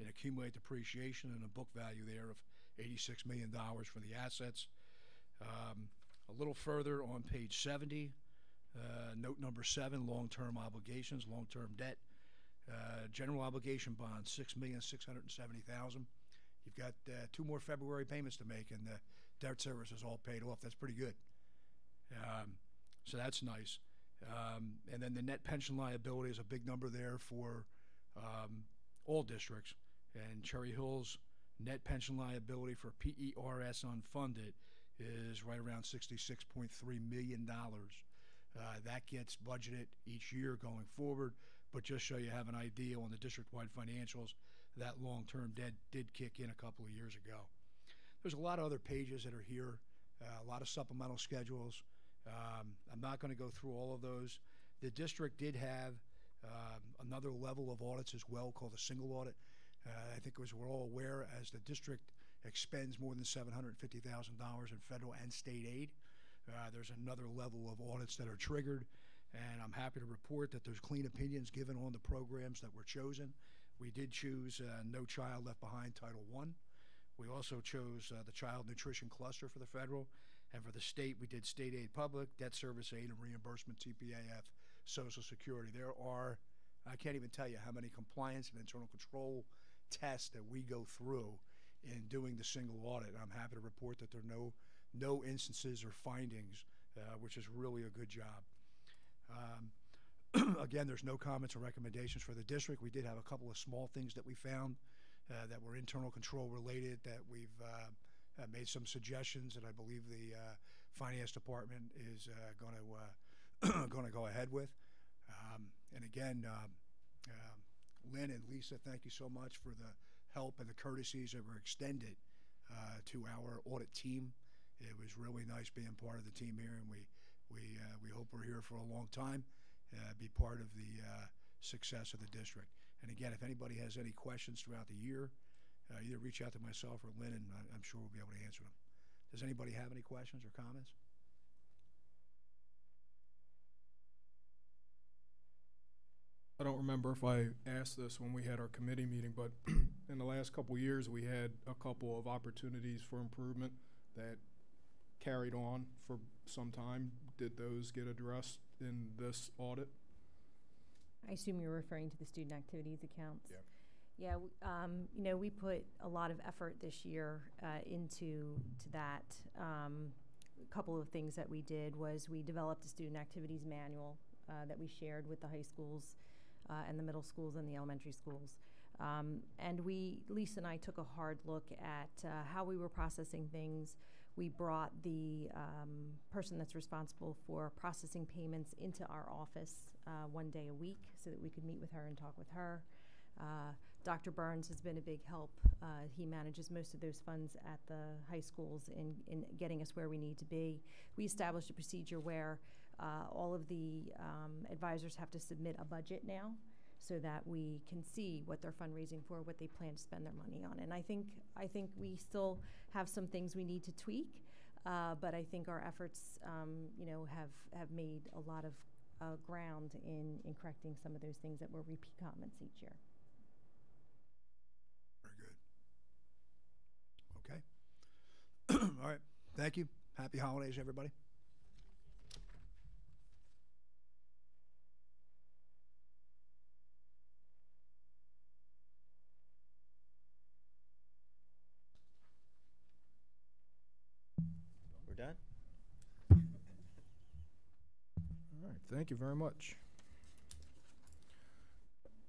S14: in accumulated depreciation and a book value there of $86 million for the assets. A little further on page 70, note number 7, long-term obligations, long-term debt. General obligation bonds, $6,670,000. You've got 2 more February payments to make, and the debt service is all paid off. That's pretty good. So that's nice. And then the net pension liability is a big number there for all districts, and Cherry Hill's net pension liability for PERS unfunded is right around $66.3 million. That gets budgeted each year going forward, but just so you have an idea on the district-wide financials, that long-term debt did kick in a couple of years ago. There's a lot of other pages that are here, a lot of supplemental schedules. I'm not going to go through all of those. The district did have another level of audits as well called a single audit. I think as we're all aware, as the district expends more than $750,000 in federal and state aid, there's another level of audits that are triggered, and I'm happy to report that there's clean opinions given on the programs that were chosen. We did choose No Child Left Behind Title I. We also chose the Child Nutrition Cluster for the federal, and for the state, we did State Aid Public, Debt Service Aid, and Reimbursement, TPAF, Social Security. There are, I can't even tell you how many compliance and internal control tests that we go through in doing the single audit. I'm happy to report that there are no instances or findings, which is really a good job. Again, there's no comments or recommendations for the district. We did have a couple of small things that we found that were internal control related that we've made some suggestions that I believe the finance department is going to go ahead with. And again, Lynn and Lisa, thank you so much for the help and the courtesies that were extended to our audit team. It was really nice being part of the team here, and we hope we're here for a long time, be part of the success of the district. And again, if anybody has any questions throughout the year, either reach out to myself or Lynn, and I'm sure we'll be able to answer them. Does anybody have any questions or comments?
S2: I don't remember if I asked this when we had our committee meeting, but in the last couple of years, we had a couple of opportunities for improvement that carried on for some time. Did those get addressed in this audit?
S13: I assume you're referring to the student activities accounts.
S2: Yeah.
S13: Yeah, we put a lot of effort this year into that. A couple of things that we did was we developed a student activities manual that we shared with the high schools and the middle schools and the elementary schools. And Lisa and I took a hard look at how we were processing things. We brought the person that's responsible for processing payments into our office 1 day a week so that we could meet with her and talk with her. Dr. Burns has been a big help. He manages most of those funds at the high schools in getting us where we need to be. We established a procedure where all of the advisors have to submit a budget now so that we can see what they're fundraising for, what they plan to spend their money on. And I think we still have some things we need to tweak, but I think our efforts, have made a lot of ground in correcting some of those things that were repeat comments each year.
S14: Very good. Okay. All right. Thank you. Happy holidays, everybody.
S11: We're done?
S2: All right, thank you very much.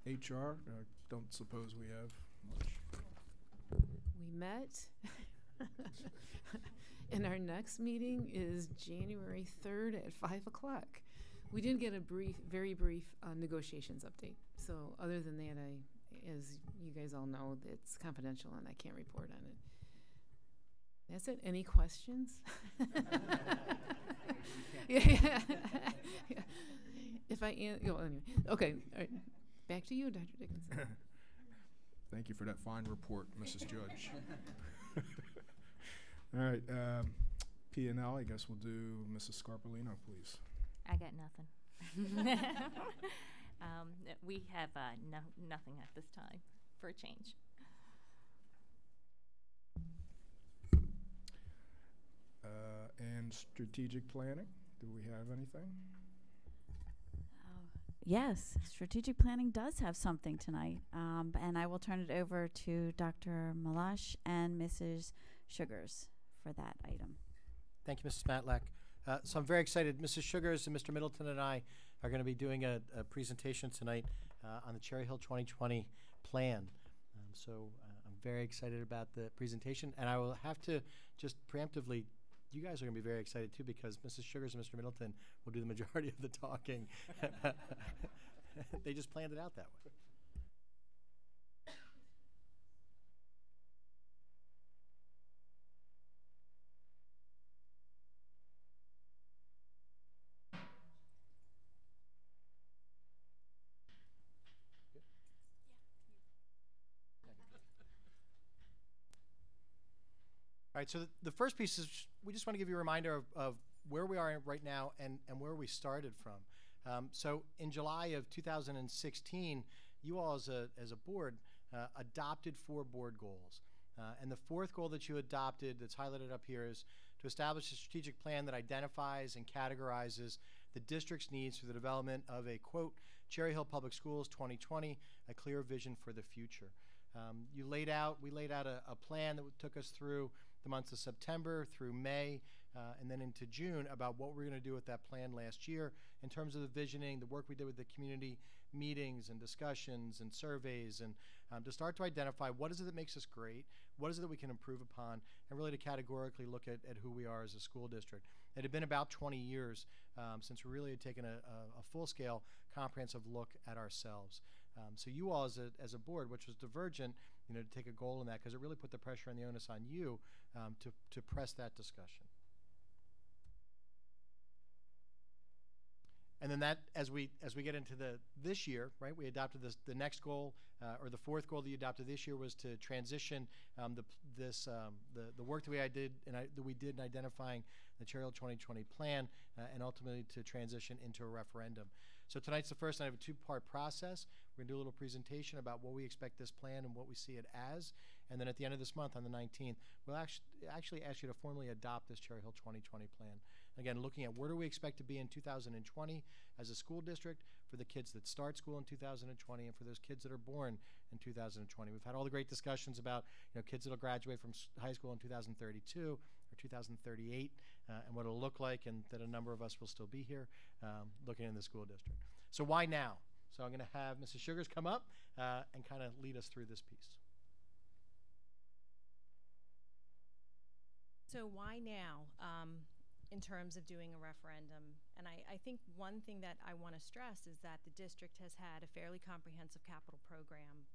S2: HR, I don't suppose we have much.
S15: We met, and our next meeting is January 3rd at 5 o'clock. We did get a very brief negotiations update. So other than that, as you guys all know, it's confidential and I can't report on it. That's it. Any questions? Yeah. If I anyway. Okay. All right. Back to you, Dr. Dickinson.
S2: Thank you for that fine report, Mrs. Judge. All right. P&L, I guess we'll do Mrs. Scarpolino, please.
S8: I got nothing. We have nothing at this time for a change.
S2: And strategic planning, do we have anything?
S16: Yes, strategic planning does have something tonight, and I will turn it over to Dr. Malash and Mrs. Sugars for that item.
S1: Thank you, Mrs. Matlack. So I'm very excited. Mrs. Sugars and Mr. Middleton and I are going to be doing a presentation tonight on the Cherry Hill 2020 plan. I'm very excited about the presentation, and I will have to just preemptively, you guys are going to be very excited too, because Mrs. Sugars and Mr. Middleton will do the majority of the talking. They just planned it out that way. All right, so the first piece is we just want to give you a reminder of where we are right now and where we started from. So in July of 2016, you all as a board adopted 4 board goals. And the 4th goal that you adopted that's highlighted up here is to establish a strategic plan that identifies and categorizes the district's needs for the development of a, quote, Cherry Hill Public Schools 2020, a clear vision for the future. We laid out a plan that took us through the months of September through May and then into June about what we're going to do with that plan last year in terms of the visioning, the work we did with the community meetings and discussions and surveys, and to start to identify what is it that makes us great, what is it that we can improve upon, and really to categorically look at who we are as a school district. It had been about 20 years since we really had taken a full-scale comprehensive look at ourselves. So you all as a board, which was divergent, to take a goal in that, because it really put the pressure and the onus on you to press that discussion. And then that, as we get into this year, right, we adopted the next goal, or the 4th goal that you adopted this year was to transition the work that we did in identifying the Cherry Hill 2020 plan, and ultimately to transition into a referendum. So tonight's the first night of a 2-part process. We're going to do a little presentation about what we expect this plan and what we see it as. And then at the end of this month, on the 19th, we'll actually ask you to formally adopt this Cherry Hill 2020 plan. Again, looking at where do we expect to be in 2020 as a school district for the kids that start school in 2020 and for those kids that are born in 2020. We've had all the great discussions about kids that will graduate from high school in 2032 or 2038 and what it'll look like, and that a number of us will still be here looking in the school district. So why now? So I'm going to have Mrs. Sugars come up and kind of lead us through this piece.
S13: So why now in terms of doing a referendum? And I think one thing that I want to stress is that the district has had a fairly comprehensive capital program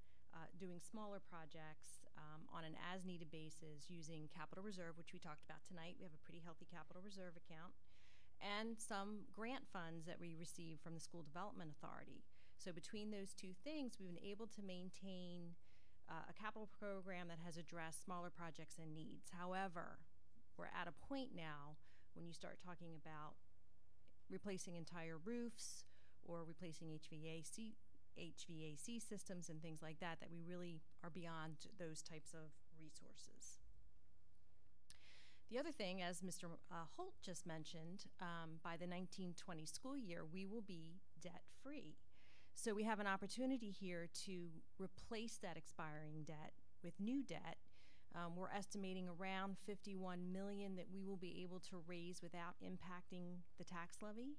S13: doing smaller projects on an as-needed basis using capital reserve, which we talked about tonight. We have a pretty healthy capital reserve account, and some grant funds that we receive from the School Development Authority. So between those two things, we've been able to maintain a capital program that has addressed smaller projects and needs. However, we're at a point now when you start talking about replacing entire roofs or replacing HVAC systems and things like that, that we really are beyond those types of resources. The other thing, as Mr. Holt just mentioned, by the 1920 school year, we will be debt-free. So we have an opportunity here to replace that expiring debt with new debt. We're estimating around $51 million that we will be able to raise without impacting the tax levy.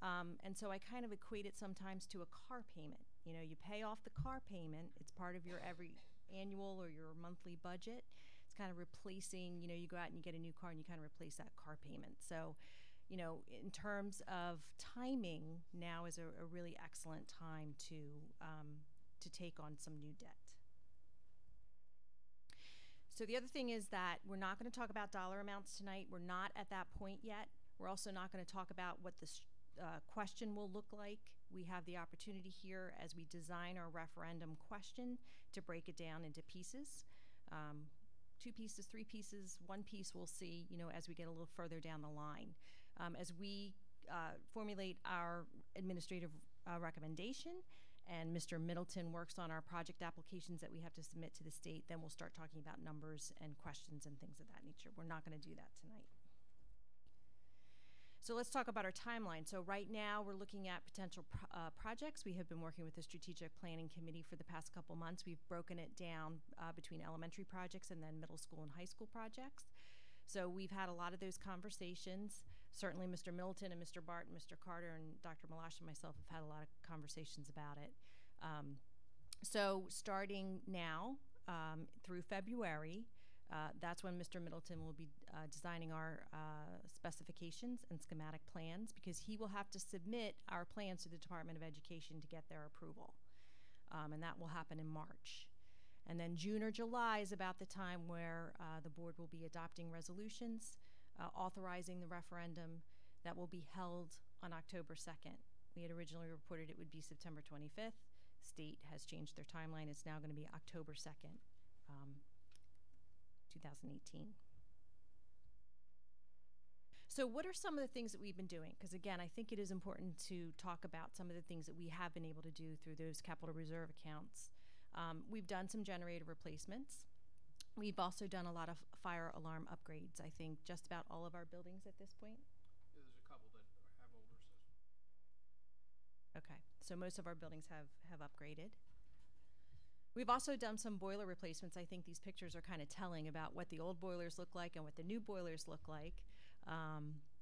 S13: And so I kind of equate it sometimes to a car payment. You pay off the car payment. It's part of your every annual or your monthly budget. It's kind of replacing, you go out and you get a new car and you kind of replace that car payment. So, in terms of timing, now is a really excellent time to take on some new debt. So the other thing is that we're not going to talk about dollar amounts tonight. We're not at that point yet. We're also not going to talk about what the question will look like. We have the opportunity here as we design our referendum question to break it down into pieces. 2 pieces, 3 pieces, 1 piece we'll see, as we get a little further down the line. As we formulate our administrative recommendation and Mr. Middleton works on our project applications that we have to submit to the state, then we'll start talking about numbers and questions and things of that nature. We're not going to do that tonight. So let's talk about our timeline. So right now we're looking at potential projects. We have been working with the Strategic Planning Committee for the past couple months. We've broken it down between elementary projects and then middle school and high school projects. So we've had a lot of those conversations. Certainly Mr. Middleton and Mr. Barton, Mr. Carter, and Dr. Malash and myself have had a lot of conversations about it. So starting now through February, that's when Mr. Middleton will be designing our specifications and schematic plans, because he will have to submit our plans to the Department of Education to get their approval. And that will happen in March. And then June or July is about the time where the board will be adopting resolutions, authorizing the referendum that will be held on October 2nd. We had originally reported it would be September 25th. State has changed their timeline. It's now going to be October 2nd, 2018. So what are some of the things that we've been doing? Because again, I think it is important to talk about some of the things that we have been able to do through those capital reserve accounts. We've done some generator replacements. We've also done a lot of fire alarm upgrades. I think just about all of our buildings at this point.
S2: There's a couple that have older systems.
S13: Okay, so most of our buildings have upgraded. We've also done some boiler replacements. I think these pictures are kind of telling about what the old boilers look like and what the new boilers look like.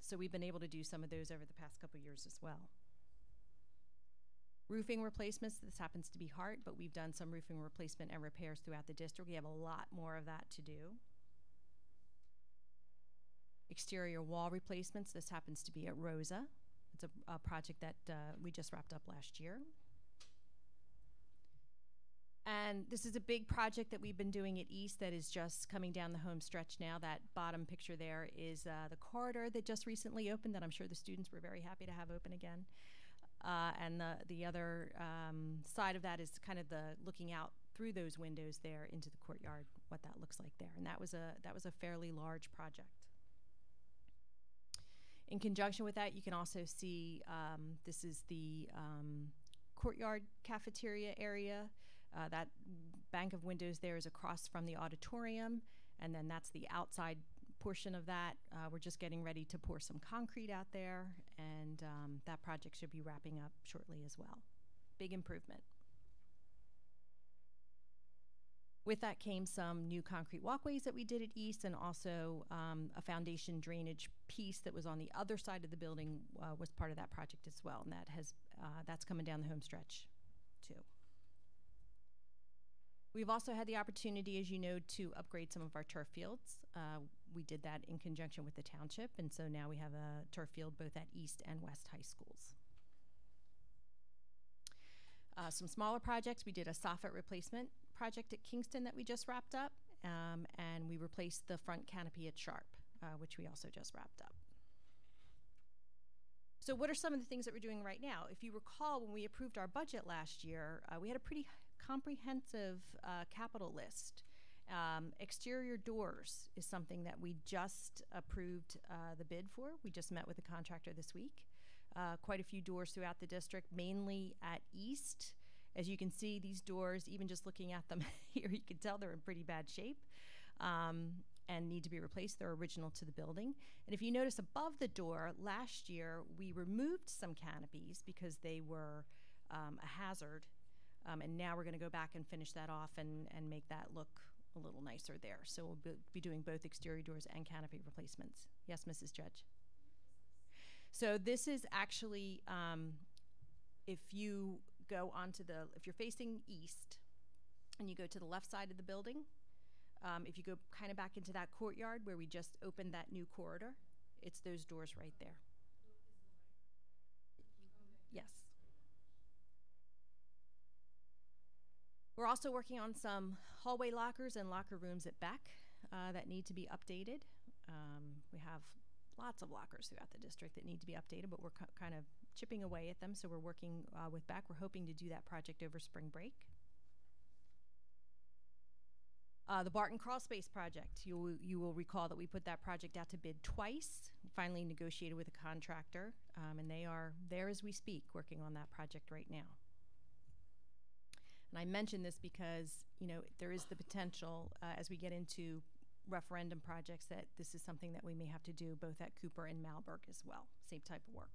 S13: So we've been able to do some of those over the past couple years as well. Roofing replacements, this happens to be Hart, but we've done some roofing replacement and repairs throughout the district. We have a lot more of that to do. Exterior wall replacements, this happens to be at Rosa. It's a project that we just wrapped up last year. And this is a big project that we've been doing at East that is just coming down the home stretch now. That bottom picture there is the corridor that just recently opened that I'm sure the students were very happy to have open again. And the other side of that is kind of the looking out through those windows there into the courtyard, what that looks like there. And that was a fairly large project. In conjunction with that, you can also see this is the courtyard cafeteria area. That bank of windows there is across from the auditorium, and then that's the outside portion of that. We're just getting ready to pour some concrete out there, and that project should be wrapping up shortly as well. Big improvement. With that came some new concrete walkways that we did at East, and also a foundation drainage piece that was on the other side of the building was part of that project as well, and that's coming down the home stretch too. We've also had the opportunity, as you know, to upgrade some of our turf fields. We did that in conjunction with the township, and so now we have a turf field both at East and West high schools. Some smaller projects, we did a soffit replacement project at Kingston that we just wrapped up, and we replaced the front canopy at Sharp, which we also just wrapped up. So what are some of the things that we're doing right now? If you recall, when we approved our budget last year, we had a pretty comprehensive capital list. Exterior doors is something that we just approved the bid for. We just met with the contractor this week. Quite a few doors throughout the district, mainly at East. As you can see, these doors, even just looking at them here, you can tell they're in pretty bad shape and need to be replaced. They're original to the building. And if you notice above the door, last year we removed some canopies because they were a hazard. And now we're going to go back and finish that off and make that look a little nicer there. So we'll be doing both exterior doors and canopy replacements. Yes, Mrs. Judge? So this is actually, if you go if you're facing east and you go to the left side of the building, if you go kind of back into that courtyard where we just opened that new corridor, it's those doors right there. Yes. We're also working on some hallway lockers and locker rooms at Beck that need to be updated. We have lots of lockers throughout the district that need to be updated, but we're kind of chipping away at them, so we're working with Beck. We're hoping to do that project over spring break. The Barton Crawl Space project, you will recall that we put that project out to bid twice, finally negotiated with a contractor, and they are there as we speak, working on that project right now. And I mention this because, you know, there is the potential as we get into referendum projects that this is something that we may have to do both at Cooper and Malberg as well, same type of work.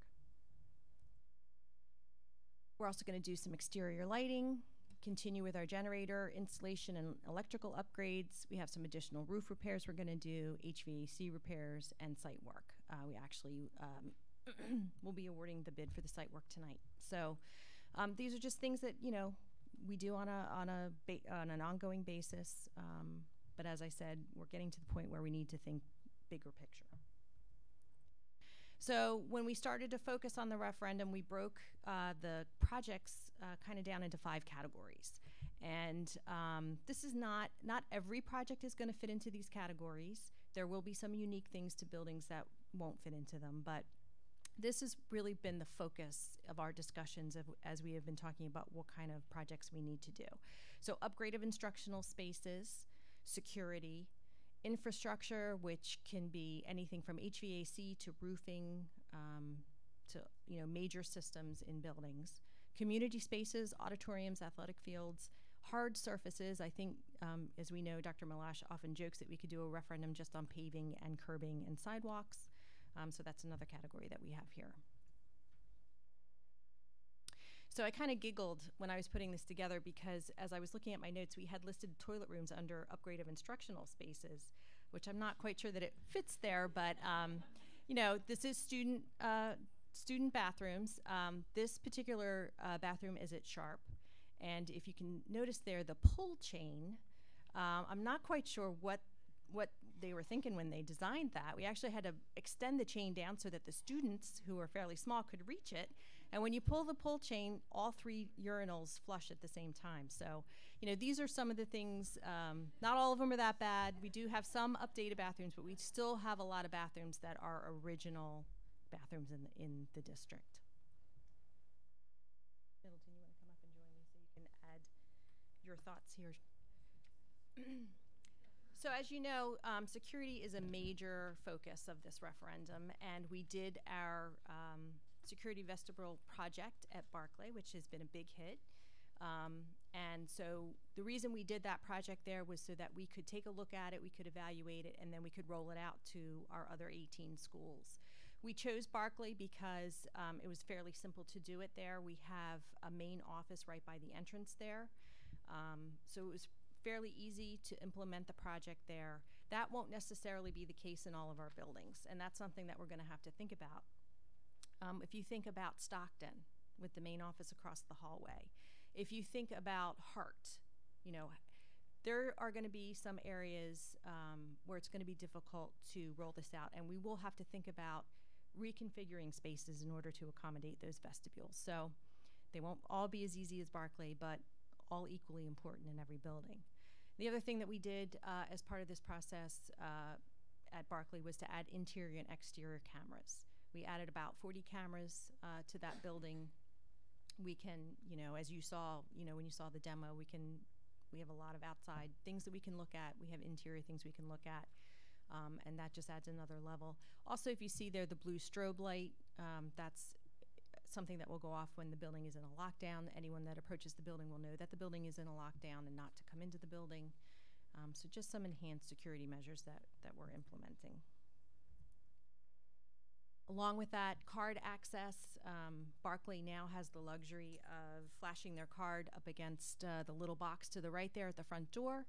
S13: We're also going to do some exterior lighting, continue with our generator installation and electrical upgrades. We have some additional roof repairs we're going to do, HVAC repairs, and site work. We actually will be awarding the bid for the site work tonight. So these are just things that, you know, we do on an ongoing basis. But as I said, we're getting to the point where we need to think bigger picture. So when we started to focus on the referendum, we broke the projects kind of down into 5 categories. And this is not every project is going to fit into these categories. There will be some unique things to buildings that won't fit into them, but this has really been the focus of our discussions as we have been talking about what kind of projects we need to do. So upgrade of instructional spaces, security, infrastructure, which can be anything from HVAC to roofing, to major systems in buildings, community spaces, auditoriums, athletic fields, hard surfaces. I think, as we know, Dr. Malash often jokes that we could do a referendum just on paving and curbing and sidewalks. So that's another category that we have here. So I kind of giggled when I was putting this together because as I was looking at my notes, we had listed toilet rooms under upgrade of instructional spaces, which I'm not quite sure that it fits there, but this is student bathrooms. This particular bathroom is at Sharp, and if you can notice there, the pull chain, I'm not quite sure what they were thinking when they designed that. We actually had to extend the chain down so that the students, who are fairly small, could reach it. And when you pull the pull chain, all 3 urinals flush at the same time. So, these are some of the things. Not all of them are that bad. We do have some updated bathrooms, but we still have a lot of bathrooms that are original bathrooms in the district. Middleton, you want to come up and join me so you can add your thoughts here? So as you know, security is a major focus of this referendum, and we did our security vestibule project at Barclay, which has been a big hit. And so the reason we did that project there was so that we could take a look at it, we could evaluate it, and then we could roll it out to our other 18 schools. We chose Barclay because it was fairly simple to do it there. We have a main office right by the entrance there. So it was fairly easy to implement the project there. That won't necessarily be the case in all of our buildings, and that's something that we're going to have to think about. If you think about Stockton with the main office across the hallway, if you think about Hart, there are going to be some areas where it's going to be difficult to roll this out, and we will have to think about reconfiguring spaces in order to accommodate those vestibules. So they won't all be as easy as Barclay, but all equally important in every building. The other thing that we did as part of this process at Barclay was to add interior and exterior cameras. We added about 40 cameras to that building. We can, as you saw, when you saw the demo, we have a lot of outside things that we can look at. We have interior things we can look at, and that just adds another level. Also, if you see there the blue strobe light, that's something that will go off when the building is in a lockdown. Anyone that approaches the building will know that the building is in a lockdown and not to come into the building. So just some enhanced security measures that we're implementing. Along with that, card access. Barclay now has the luxury of flashing their card up against the little box to the right there at the front door,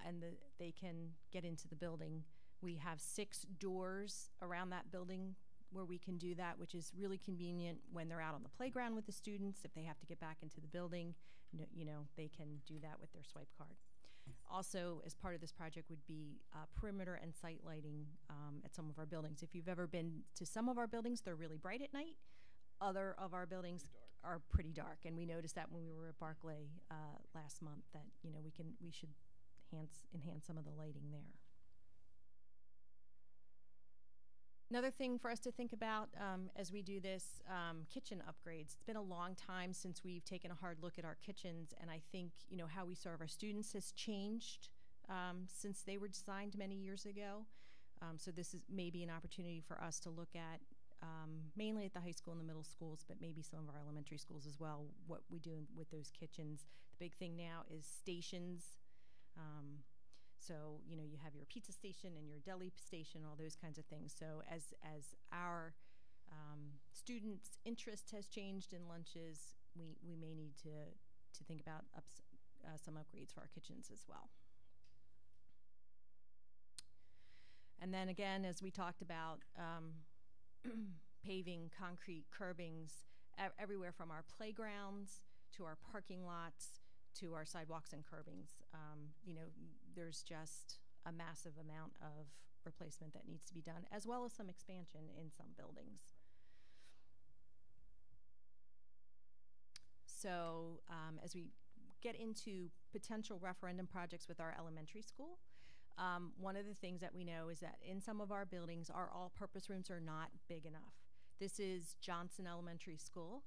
S13: and they can get into the building. We have 6 doors around that building where we can do that, which is really convenient when they're out on the playground with the students. If they have to get back into the building, they can do that with their swipe card. Also, as part of this project would be perimeter and site lighting at some of our buildings. If you've ever been to some of our buildings, they're really bright at night. Other of our buildings are pretty dark, and we noticed that when we were at Barclay last month that we should enhance some of the lighting there. Another thing for us to think about as we do this, kitchen upgrades. It's been a long time since we've taken a hard look at our kitchens, and I think how we serve our students has changed since they were designed many years ago. So this is maybe an opportunity for us to look at, mainly at the high school and the middle schools, but maybe some of our elementary schools as well, what we do with those kitchens. The big thing now is stations. So, you have your pizza station and your deli station, all those kinds of things. So as our students' interest has changed in lunches, we may need to think about some upgrades for our kitchens as well. And then again, as we talked about, paving, concrete, curbings, everywhere from our playgrounds to our parking lots to our sidewalks and curbings. There's just a massive amount of replacement that needs to be done, as well as some expansion in some buildings. So as we get into potential referendum projects with our elementary school, one of the things that we know is that in some of our buildings, our all-purpose rooms are not big enough. This is Johnson Elementary School,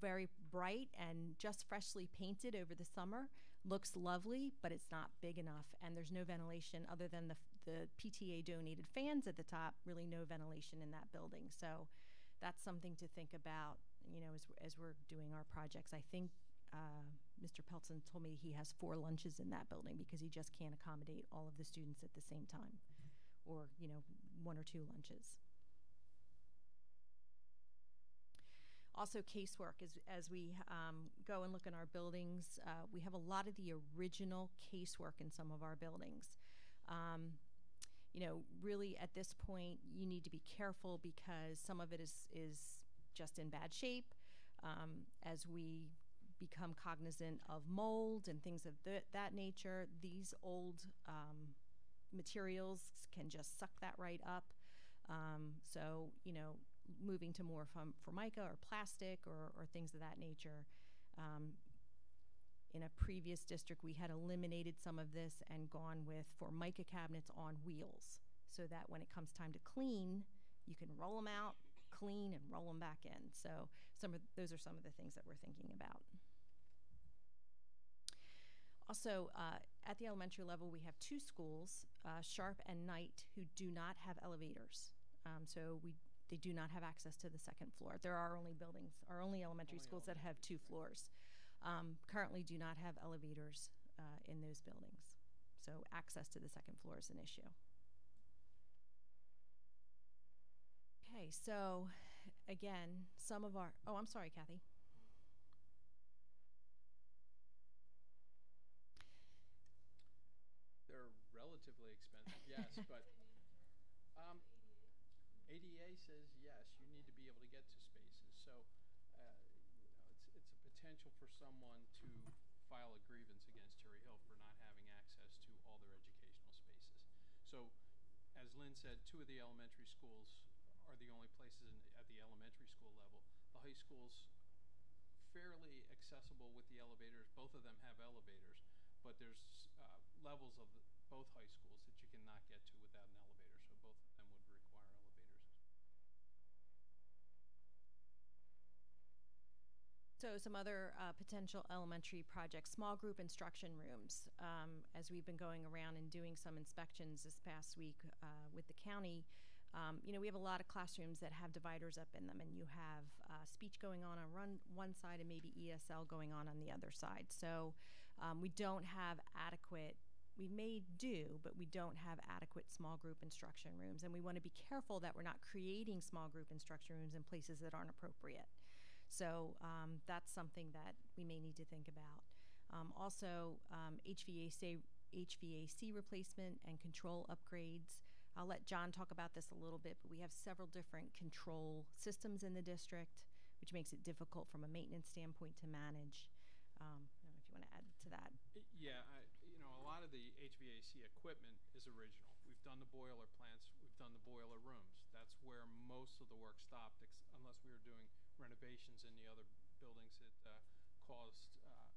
S13: very bright and just freshly painted over the summer. Looks lovely, but it's not big enough, and there's no ventilation other than the PTA donated fans at the top, really no ventilation in that building. So that's something to think about, as we're doing our projects. I think Mr. Pelton told me he has 4 lunches in that building because he just can't accommodate all of the students at the same time, or 1 or 2 lunches. Also, casework, as we go and look in our buildings, we have a lot of the original casework in some of our buildings. Really at this point, you need to be careful because some of it is just in bad shape. As we become cognizant of mold and things of that nature, these old materials can just suck that right up. So, moving to more formica or plastic or things of that nature. In a previous district, we had eliminated some of this and gone with formica cabinets on wheels so that when it comes time to clean, you can roll them out, clean, and roll them back in. So those are some of the things that we're thinking about. Also, at the elementary level, we have 2 schools, Sharp and Knight, who do not have elevators. So they do not have access to the 2nd floor. There are only elementary schools that have 2 floors. Currently do not have elevators in those buildings. So access to the 2nd floor is an issue. Okay, so again, some of our, I'm sorry, Kathy.
S17: They're relatively expensive, yes, but ADA says yes, you need to be able to get to spaces. So, it's a potential for someone to file a grievance against Cherry Hill for not having access to all their educational spaces. So, as Lynn said, 2 of the elementary schools are the only places at the elementary school level. The high school's fairly accessible with the elevators. Both of them have elevators, but there's levels of both high schools that you cannot get to without an elevator, so both of them would require elevators.
S13: So some other potential elementary projects, small group instruction rooms. As we've been going around and doing some inspections this past week with the county, we have a lot of classrooms that have dividers up in them, and you have speech going on one side and maybe ESL going on the other side. So we don't have adequate, we may do, but we don't have adequate small group instruction rooms, and we want to be careful that we're not creating small group instruction rooms in places that aren't appropriate. So that's something that we may need to think about. Also, HVAC replacement and control upgrades. I'll let John talk about this a little bit, but we have several different control systems in the district, which makes it difficult from a maintenance standpoint to manage. I don't know if you want to add to that.
S17: Yeah, a lot of the HVAC equipment is original. We've done the boiler plants, we've done the boiler rooms. That's where most of the work stopped, unless we were doing renovations in the other buildings that caused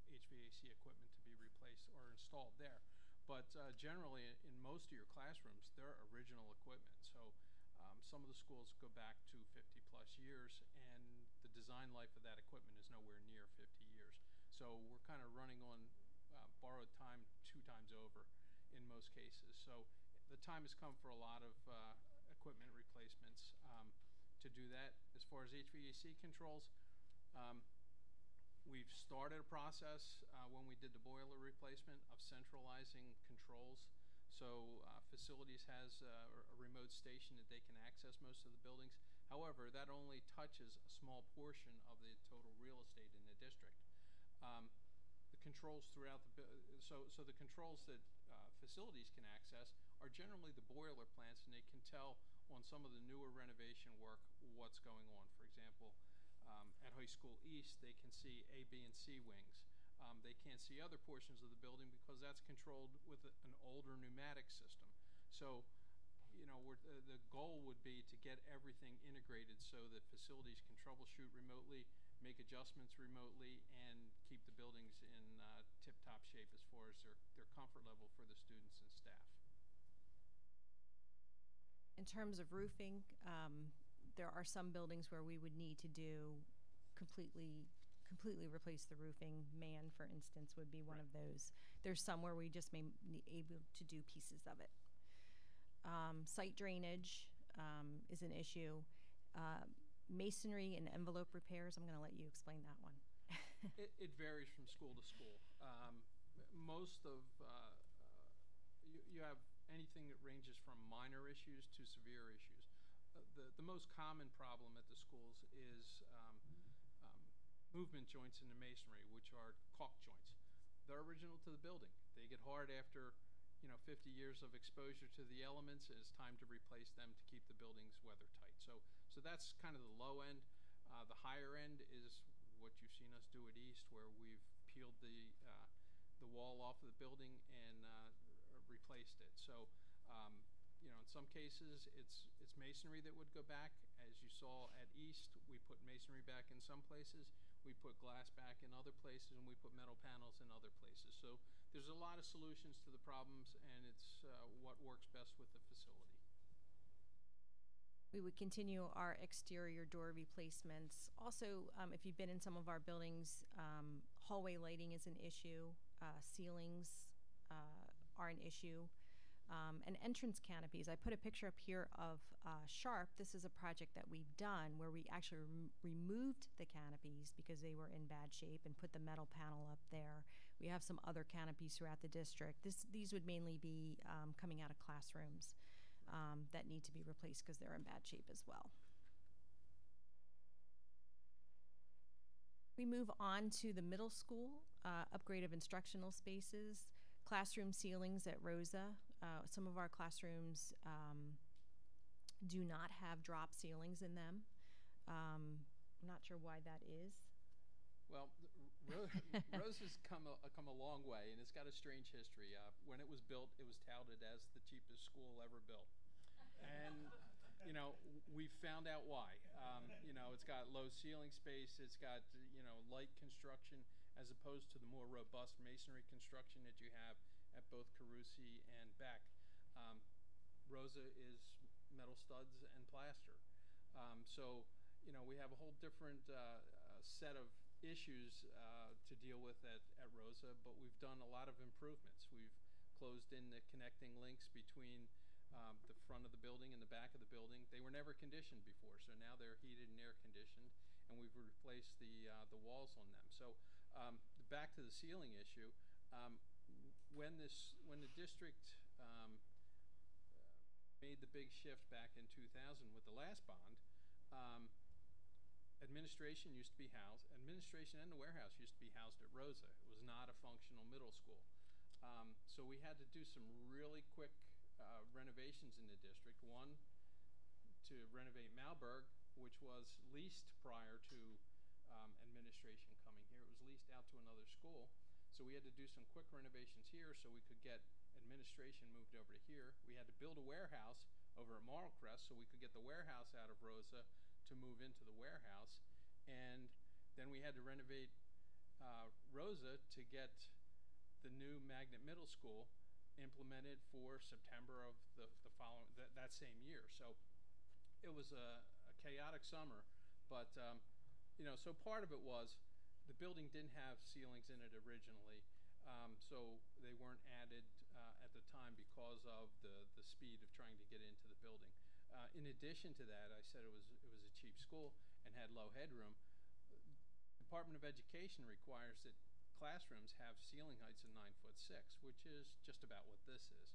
S17: HVAC equipment to be replaced or installed there. But generally, in most of your classrooms, they're original equipment. So some of the schools go back to 50+ years, and the design life of that equipment is nowhere near 50 years. So we're kind of running on borrowed time 2 times over in most cases. So the time has come for a lot of equipment replacements to do that. As far as HVAC controls, we've started a process when we did the boiler replacement of centralizing controls. So facilities has a remote station that they can access most of the buildings. However, that only touches a small portion of the total real estate in the district. The controls throughout so the controls that facilities can access are generally the boiler plants, and they can tell on some of the newer renovation work what's going on. For example, at High School East, they can see A, B, and C wings. They can't see other portions of the building because that's controlled with an older pneumatic system. So, you know, the goal would be to get everything integrated so that facilities can troubleshoot remotely, make adjustments remotely, and keep the buildings in tip-top shape as far as their comfort level for the students and staff.
S13: In terms of roofing, there are some buildings where we would need to do completely replace the roofing. Man, for instance, would be one of those. There's some where we just may be able to do pieces of it. Site drainage is an issue. Masonry and envelope repairs, I'm going to let you explain that one.
S17: It varies from school to school. Most of, you have anything that ranges from minor issues to severe issues. The most common problem at the schools is movement joints in the masonry, which are caulk joints. They're original to the building. They get hard after 50 years of exposure to the elements, and it's time to replace them to keep the buildings weather tight. So that's kind of the low end. The higher end is what you've seen us do at East, where we've peeled the wall off of the building and replaced it. So in some cases it's masonry that would go back. As you saw at East, we put masonry back in some places, we put glass back in other places, and we put metal panels in other places. So there's a lot of solutions to the problems, and it's what works best with the facility.
S13: We would continue our exterior door replacements. Also, if you've been in some of our buildings, hallway lighting is an issue. Ceilings are an issue. And entrance canopies. I put a picture up here of Sharp. This is a project that we've done where we actually removed the canopies because they were in bad shape and put the metal panel up there. We have some other canopies throughout the district. These would mainly be coming out of classrooms that need to be replaced because they're in bad shape as well. We move on to the middle school, upgrade of instructional spaces, classroom ceilings at Rosa. Some of our classrooms do not have drop ceilings in them. I'm not sure why that is.
S17: Well, Rosa's come a long way, and it's got a strange history. When it was built, it was touted as the cheapest school ever built. And, we found out why. It's got low ceiling space, it's got, light construction, as opposed to the more robust masonry construction that you have at both Carusi and Beck. Rosa is metal studs and plaster. So, we have a whole different set of issues to deal with at Rosa, but we've done a lot of improvements. We've closed in the connecting links between the front of the building and the back of the building. They were never conditioned before, so now they're heated and air conditioned, and we've replaced the walls on them. So back to the ceiling issue. When the district made the big shift back in 2000 with the last bond, administration and the warehouse used to be housed at Rosa. It was not a functional middle school. So we had to do some really quick renovations in the district. One, to renovate Malberg, which was leased prior to administration coming here. It was leased out to another school. So we had to do some quick renovations here so we could get administration moved over to here. We had to build a warehouse over at Marl Crest so we could get the warehouse out of Rosa to move into the warehouse. And then we had to renovate Rosa to get the new Magnet Middle School implemented for September of the following, that same year. So it was a chaotic summer, but so part of it was the building didn't have ceilings in it originally, so they weren't added at the time because of the speed of trying to get into the building. In addition to that, I said it was a cheap school and had low headroom. Department of Education requires that classrooms have ceiling heights of 9'6", which is just about what this is.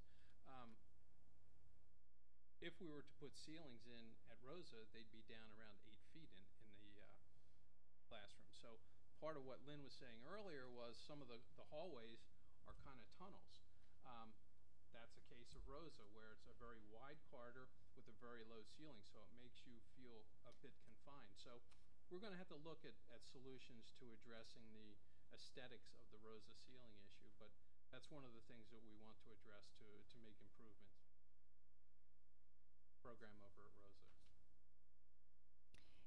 S17: If we were to put ceilings in at Rosa, they'd be down around 8 feet in the classroom. So part of what Lynn was saying earlier was some of the hallways are kind of tunnels. That's a case of Rosa, where it's a very wide corridor with a very low ceiling, so it makes you feel a bit confined. So we're going to have to look at solutions to addressing the aesthetics of the Rosa ceiling issue, but that's one of the things that we want to address to make improvements. Program over at Rosa.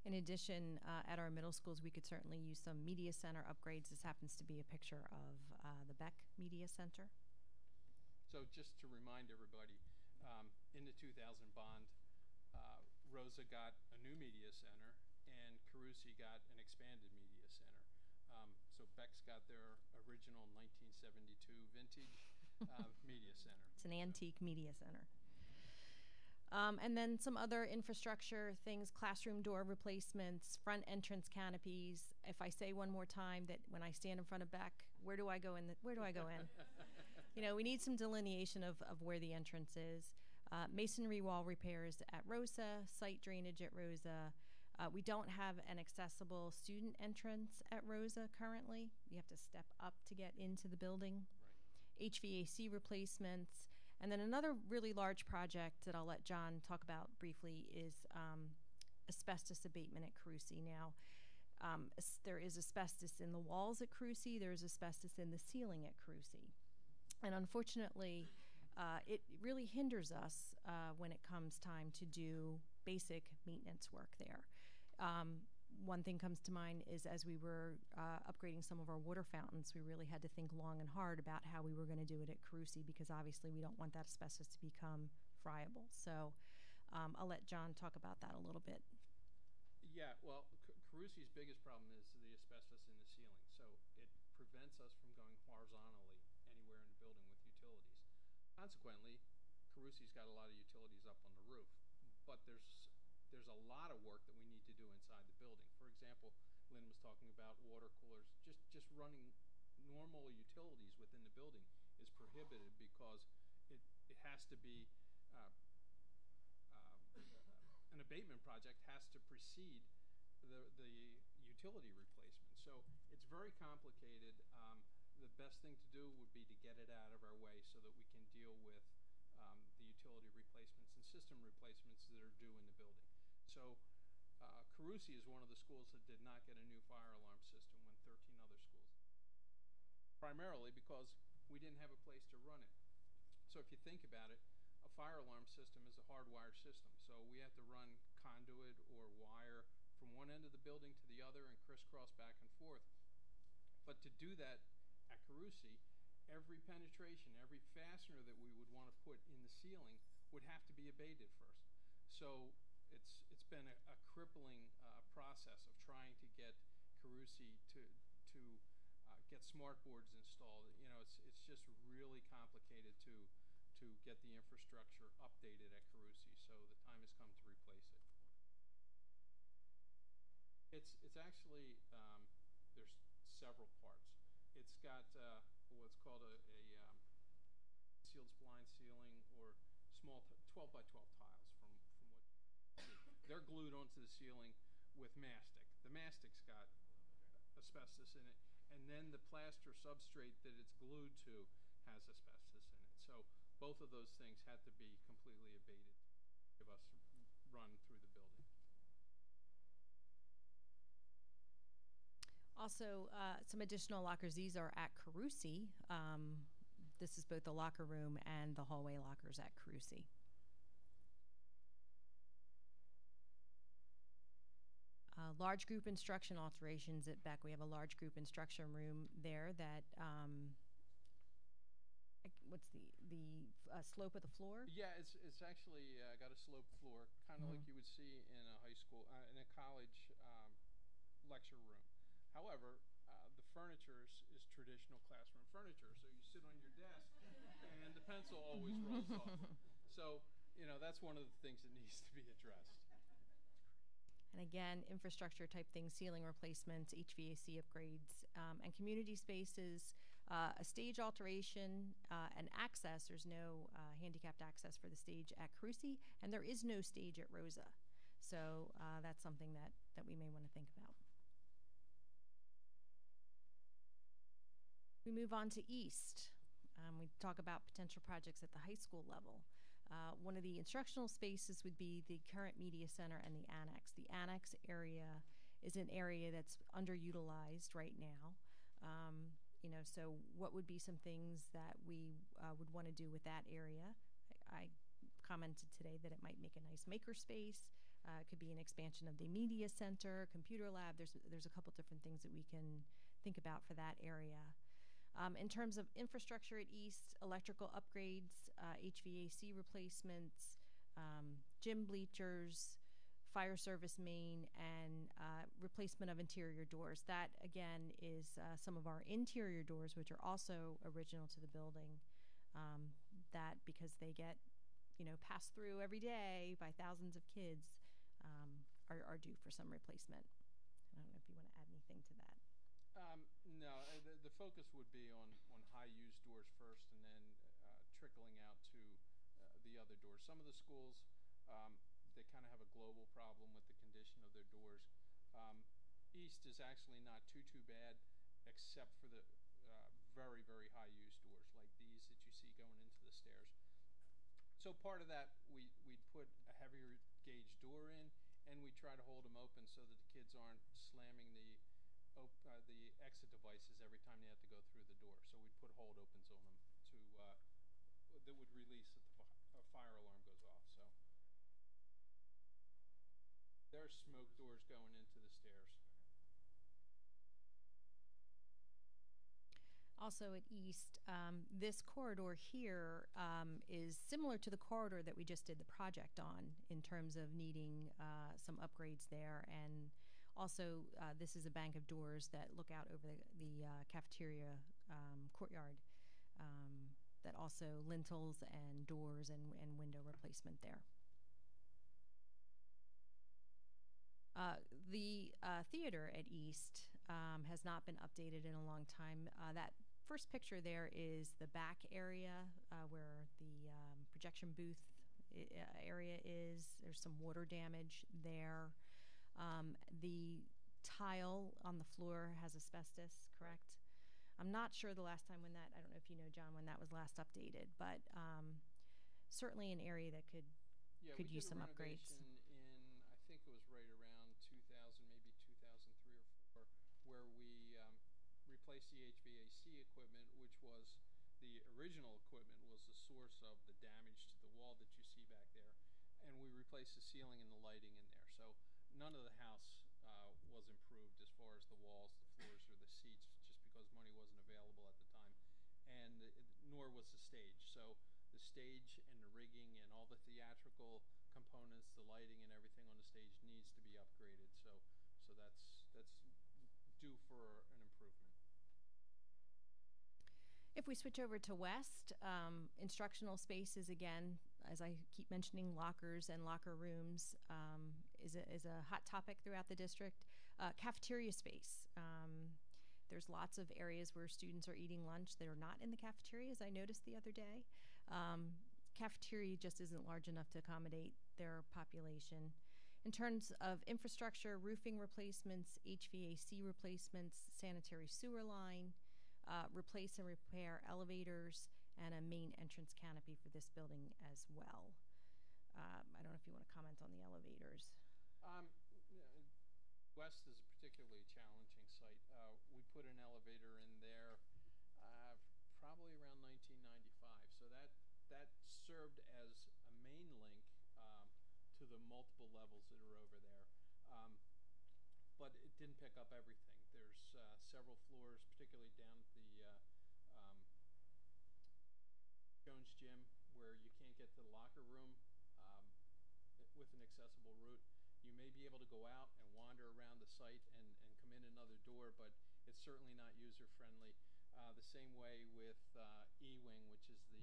S13: In addition, at our middle schools, we could certainly use some media center upgrades. This happens to be a picture of the Beck Media Center.
S17: So just to remind everybody, in the 2000 bond, Rosa got a new media center and Carusi got an expanded media center. So Beck's got their original 1972 vintage media center.
S13: It's an antique media center. And then some other infrastructure things, classroom door replacements, front entrance canopies. If I say one more time that when I stand in front of Beck, where do I go in? Where do I go in? You know, we need some delineation of where the entrance is. Masonry wall repairs at Rosa, site drainage at Rosa. We don't have an accessible student entrance at Rosa currently. You have to step up to get into the building. Right. HVAC replacements. And then another really large project that I'll let John talk about briefly is asbestos abatement at Carusi. Now, there is asbestos in the walls at Carusi. There's asbestos in the ceiling at Carusi. And unfortunately, it really hinders us when it comes time to do basic maintenance work there. One thing comes to mind is as we were upgrading some of our water fountains, we really had to think long and hard about how we were going to do it at Carusi, because obviously we don't want that asbestos to become friable. So I'll let John talk about that a little bit.
S17: Yeah, well, Carusi's biggest problem is the asbestos in the ceiling. So it prevents us from going horizontally anywhere in the building with utilities. Consequently, Carusi's got a lot of utilities up on the roof, but there's a lot of work that we need to do inside the building. For example, Lynn was talking about water coolers. Just running normal utilities within the building is prohibited because it has to be an abatement project has to precede the utility replacement. So it's very complicated. The best thing to do would be to get it out of our way so that we can deal with the utility replacements and system replacements that are due in the building. So Carusi is one of the schools that did not get a new fire alarm system when 13 other schools did. Primarily because we didn't have a place to run it. So if you think about it, a fire alarm system is a hardwired system. So we have to run conduit or wire from one end of the building to the other and crisscross back and forth. But to do that at Carusi, every penetration, every fastener that we would want to put in the ceiling would have to be abated first. So it's been a crippling process of trying to get Carusi to get smart boards installed. You know, it's just really complicated to get the infrastructure updated at Carusi. So the time has come to replace it. It's actually there's several parts. It's got what's called a sealed spline ceiling or small 12 by 12 tiles from what you see. They're glued onto the ceiling with mastic. The mastic's got asbestos in it, and then the plaster substrate that it's glued to has asbestos in it. So both of those things had to be completely abated to give us run through the building.
S13: Also, some additional lockers. These are at Carusi. This is both the locker room and the hallway lockers at Carusi. Large group instruction alterations at Beck. We have a large group instruction room there that, what's the slope of the floor?
S17: Yeah, it's actually got a sloped floor, kind of like you would see in a high school, in a college lecture room. However, the furniture is traditional classroom furniture, so you sit on your desk and the pencil always rolls off. So, you know, that's one of the things that needs to be addressed.
S13: And again, infrastructure type things, ceiling replacements, HVAC upgrades, and community spaces, a stage alteration, and access. There's no handicapped access for the stage at Carusi, and there is no stage at Rosa. So that's something that we may want to think about. We move on to East. We talk about potential projects at the high school level. One of the instructional spaces would be the current media center and the annex. The annex area is an area that's underutilized right now. So what would be some things that we would want to do with that area? I commented today that it might make a nice maker space. It could be an expansion of the media center, computer lab. There's a couple different things that we can think about for that area. In terms of infrastructure at East, electrical upgrades, HVAC replacements, gym bleachers, fire service main, and replacement of interior doors. That, again, is some of our interior doors, which are also original to the building, that because they get passed through every day by thousands of kids, are due for some replacement. I don't know if you want to add anything to that.
S17: No, the focus would be on high-use doors first, and then trickling out to the other doors. Some of the schools, they kind of have a global problem with the condition of their doors. East is actually not too bad, except for the very, very high-use doors, like these that you see going into the stairs. So part of that, we'd put a heavier gauge door in, and we try to hold them open so that the kids aren't slamming the exit devices every time they have to go through the door. So we'd put hold opens on them that would release if a fire alarm goes off. So there's smoke doors going into the stairs.
S13: Also at East, this corridor here is similar to the corridor that we just did the project on in terms of needing some upgrades there. And also, this is a bank of doors that look out over the cafeteria courtyard, that also lintels and doors and window replacement there. The theater at East has not been updated in a long time. That first picture there is the back area where the projection booth area is. There's some water damage there. The tile on the floor has asbestos, correct? I'm not sure the last time when that, I don't know if you know, John, when that was last updated, but certainly an area that could use some upgrades.
S17: In, I think it was right around 2000, maybe 2003 or 4, where we replaced the HVAC equipment, which was the original equipment was the source of the damage to the wall that you see back there, and we replaced the ceiling and the lighting in there. So none of the house was improved as far as the walls, the floors, or the seats, just because money wasn't available at the time, and nor was the stage. So the stage and the rigging and all the theatrical components, the lighting and everything on the stage needs to be upgraded. So that's due for an improvement.
S13: If we switch over to West, instructional spaces, again, as I keep mentioning, lockers and locker rooms is a hot topic throughout the district. Cafeteria space. There's lots of areas where students are eating lunch that are not in the cafeteria, as I noticed the other day. Cafeteria just isn't large enough to accommodate their population. In terms of infrastructure, roofing replacements, HVAC replacements, sanitary sewer line, replace and repair elevators, and a main entrance canopy for this building as well. I don't know if you want to comment on the elevators.
S17: West is a particularly challenging site. We put an elevator in there probably around 1995, so that served as a main link to the multiple levels that are over there, but it didn't pick up everything. There's several floors, particularly down at the Jones Gym, where you can't get to the locker room with an accessible route. You may be able to go out and wander around the site and come in another door, but it's certainly not user-friendly. The same way with E-Wing, which is the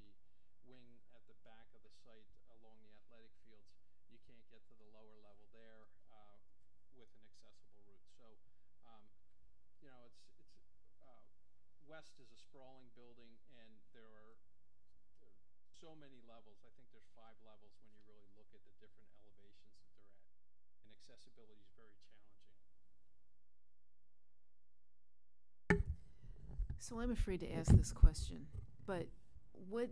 S17: wing at the back of the site along the athletic fields. You can't get to the lower level there with an accessible route. So, West is a sprawling building, and there are so many levels. I think there's 5 levels when you really look at the different elevations that they're at, and accessibility is very challenging.
S15: So I'm afraid to ask this question, but what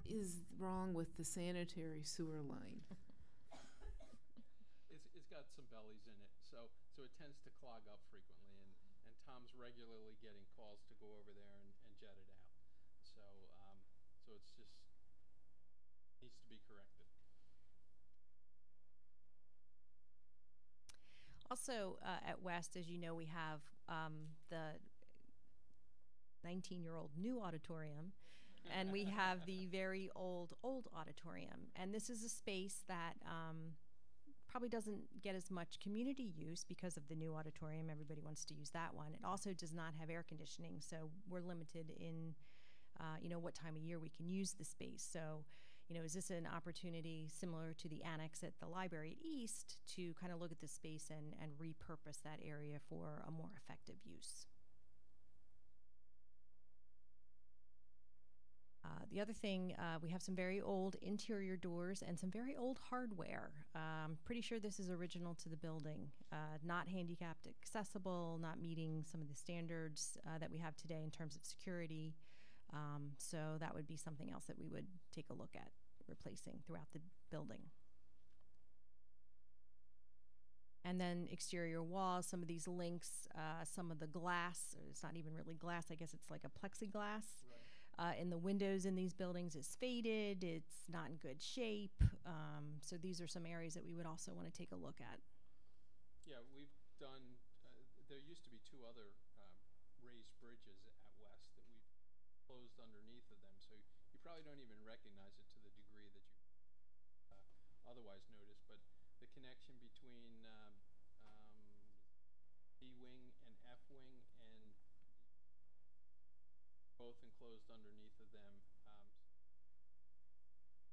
S15: is wrong with the sanitary sewer line?
S17: It's got some bellies in it, so it tends to clog up frequently, and Tom Tom's regularly getting calls to go over there and jet it out. So, so it's just needs to be corrected.
S13: Also, at West, as you know, we have the 19-year-old new auditorium, and we have the very old auditorium. And this is a space that probably doesn't get as much community use because of the new auditorium. Everybody wants to use that one. It also does not have air conditioning, so we're limited in, what time of year we can use the space. So, is this an opportunity similar to the annex at the library at East to kind of look at the space and repurpose that area for a more effective use? The other thing, we have some very old interior doors and some very old hardware. I'm pretty sure this is original to the building, not handicapped accessible, not meeting some of the standards that we have today in terms of security. So that would be something else that we would take a look at replacing throughout the building. And then exterior walls, some of these links, some of the glass, it's not even really glass, I guess it's like a plexiglass. Right. In the windows in these buildings is faded, it's not in good shape. So these are some areas that we would also want to take a look at.
S17: Yeah, we've done, there used to be two other raised bridges at West that we closed underneath of them, so you probably don't even recognize it to the degree that you otherwise notice, but the connection between B-wing and F-wing and both enclosed underneath of them,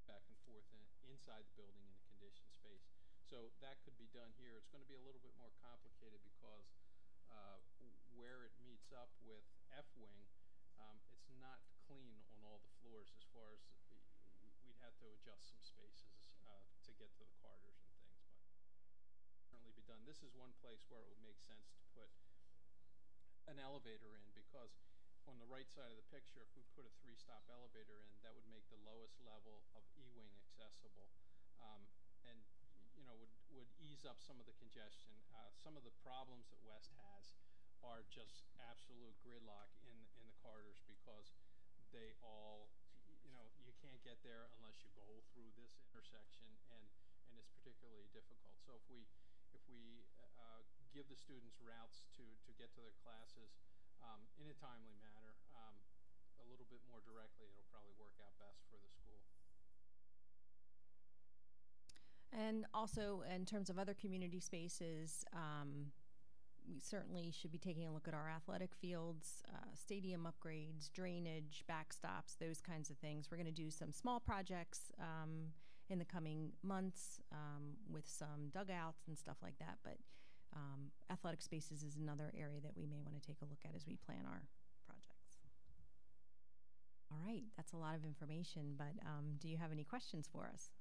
S17: back and forth inside the building in a conditioned space. So that could be done here. It's going to be a little bit more complicated because where it meets up with F-wing, it's not clean on all the floors as far as we'd have to adjust some spaces to get to the corridors and things, but certainly be done. This is one place where it would make sense to put an elevator in, because on the right side of the picture, if we put a 3-stop elevator in, that would make the lowest level of E-wing accessible, and would ease up some of the congestion. Some of the problems that West has are just absolute gridlock in the corridors, because they all, you can't get there unless you go through this intersection, and it's particularly difficult. So if we give the students routes to get to their classes in a timely manner, a little bit more directly, it'll probably work out best for the school.
S13: And also, in terms of other community spaces, we certainly should be taking a look at our athletic fields, stadium upgrades, drainage, backstops, those kinds of things. We're going to do some small projects in the coming months with some dugouts and stuff like that, but athletic spaces is another area that we may want to take a look at as we plan our projects. All right, that's a lot of information, but do you have any questions for us?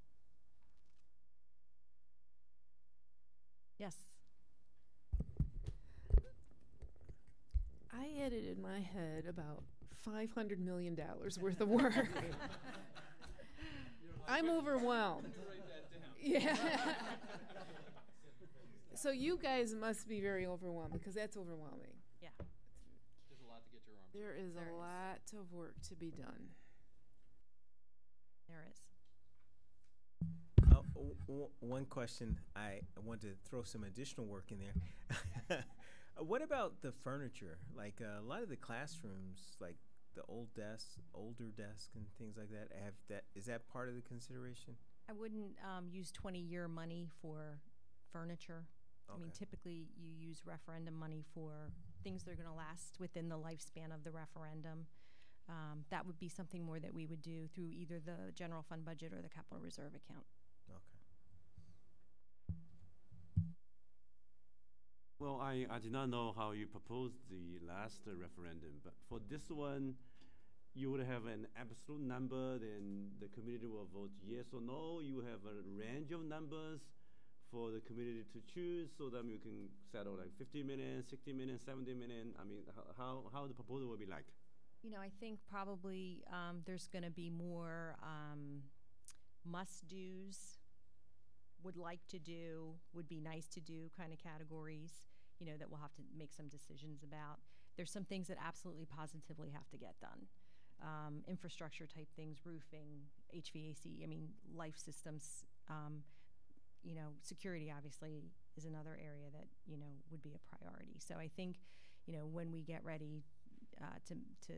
S13: Yes.
S15: I edited in my head about $500 million worth of work. I'm overwhelmed. Yeah. So you guys must be very overwhelmed, because that's overwhelming.
S13: Yeah.
S17: There's a lot to get your arms around.
S15: There is a lot of work to be done.
S13: There is.
S12: One question, I want to throw some additional work in there. What about the furniture? Like a lot of the classrooms, like the older desks and things like that, is that part of the consideration?
S13: I wouldn't use 20-year money for furniture.
S12: Okay.
S13: I mean, typically you use referendum money for things that are going to last within the lifespan of the referendum. That would be something more that we would do through either the general fund budget or the capital reserve account.
S12: Okay.
S7: Well, I did not know how you proposed the last referendum, but for this one, you would have an absolute number, then the community will vote yes or no. You have a range of numbers for the community to choose, so that you can settle like 50 million, 60 million, 70 million. I mean, how the proposal will be like?
S13: I think probably there's going to be more must-dos, would like to do, would be nice to do kind of categories. that we'll have to make some decisions about. There's some things that absolutely positively have to get done. Infrastructure type things, roofing, HVAC, life systems, security obviously is another area that, would be a priority. So I think, when we get ready to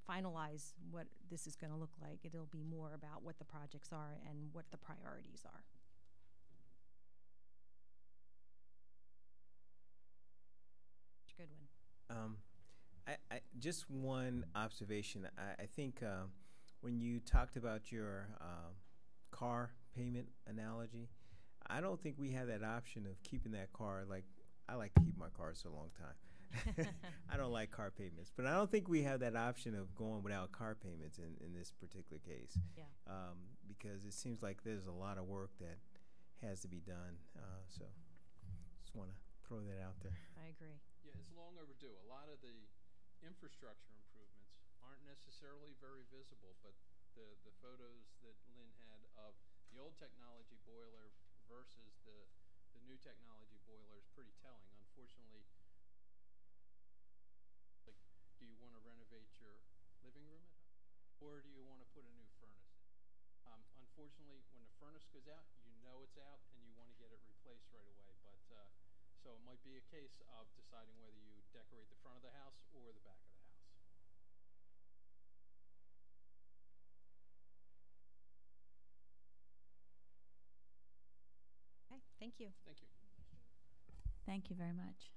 S13: finalize what this is going to look like, it'll be more about what the projects are and what the priorities are. Goodwin.
S12: I just one observation. I think when you talked about your car payment analogy, I don't think we have that option of keeping that car. Like, I like to keep my cars for a long time. I don't like car payments, but I don't think we have that option of going without car payments in this particular case.
S13: Yeah.
S12: Because it seems like there's a lot of work that has to be done. So just want to throw that out there.
S13: I agree.
S17: Yeah, it's long overdue. A lot of the infrastructure improvements aren't necessarily very visible, but the photos that Lynn had of the old technology boiler versus the new technology boiler is pretty telling. Unfortunately, like, do you want to renovate your living room at home, or do you want to put a new furnace in? Unfortunately, when the furnace goes out, you know it's out, and you want to get it replaced right away. But so it might be a case of deciding whether you decorate the front of the house or the back of the house.
S13: Okay, thank you.
S17: Thank you.
S16: Thank you very much.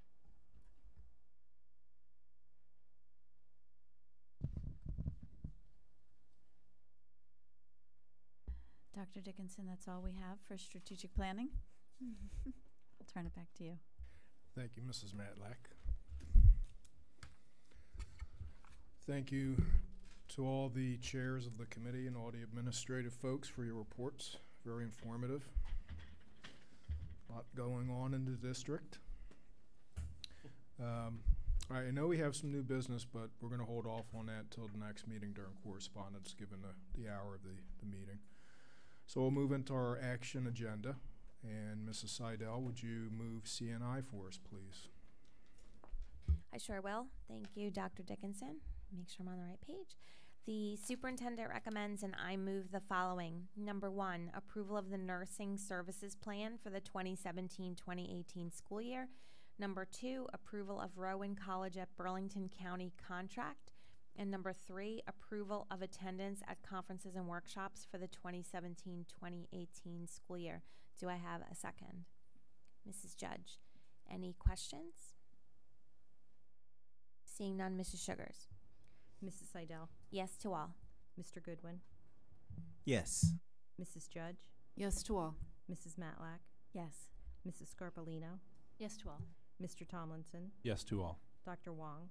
S16: Dr. Dickinson, that's all we have for strategic planning. I'll turn it back to you.
S2: Thank you, Mrs. Matlack. Thank you to all the chairs of the committee and all the administrative folks for your reports. Very informative. A lot going on in the district. I know we have some new business, but we're going to hold off on that until the next meeting during correspondence, given the hour of the meeting. So we'll move into our action agenda. And Mrs. Seidel, would you move C&I for us, please?
S3: I sure will. Thank you, Dr. Dickinson. Make sure I'm on the right page. The superintendent recommends and I move the following. Number 1, approval of the nursing services plan for the 2017-2018 school year. Number 2, approval of Rowan College at Burlington County contract. And number 3, approval of attendance at conferences and workshops for the 2017-2018 school year. Do I have a second? Mrs. Judge, any questions? Seeing none, Mrs. Sugars.
S13: Mrs. Seidel.
S3: Yes to all.
S13: Mr. Goodwin.
S12: Yes.
S13: Mrs. Judge.
S15: Yes to all.
S13: Mrs. Matlack.
S3: Yes.
S13: Mrs. Scarpolino.
S8: Yes to all.
S13: Mr. Tomlinson.
S18: Yes to all.
S13: Dr. Wong.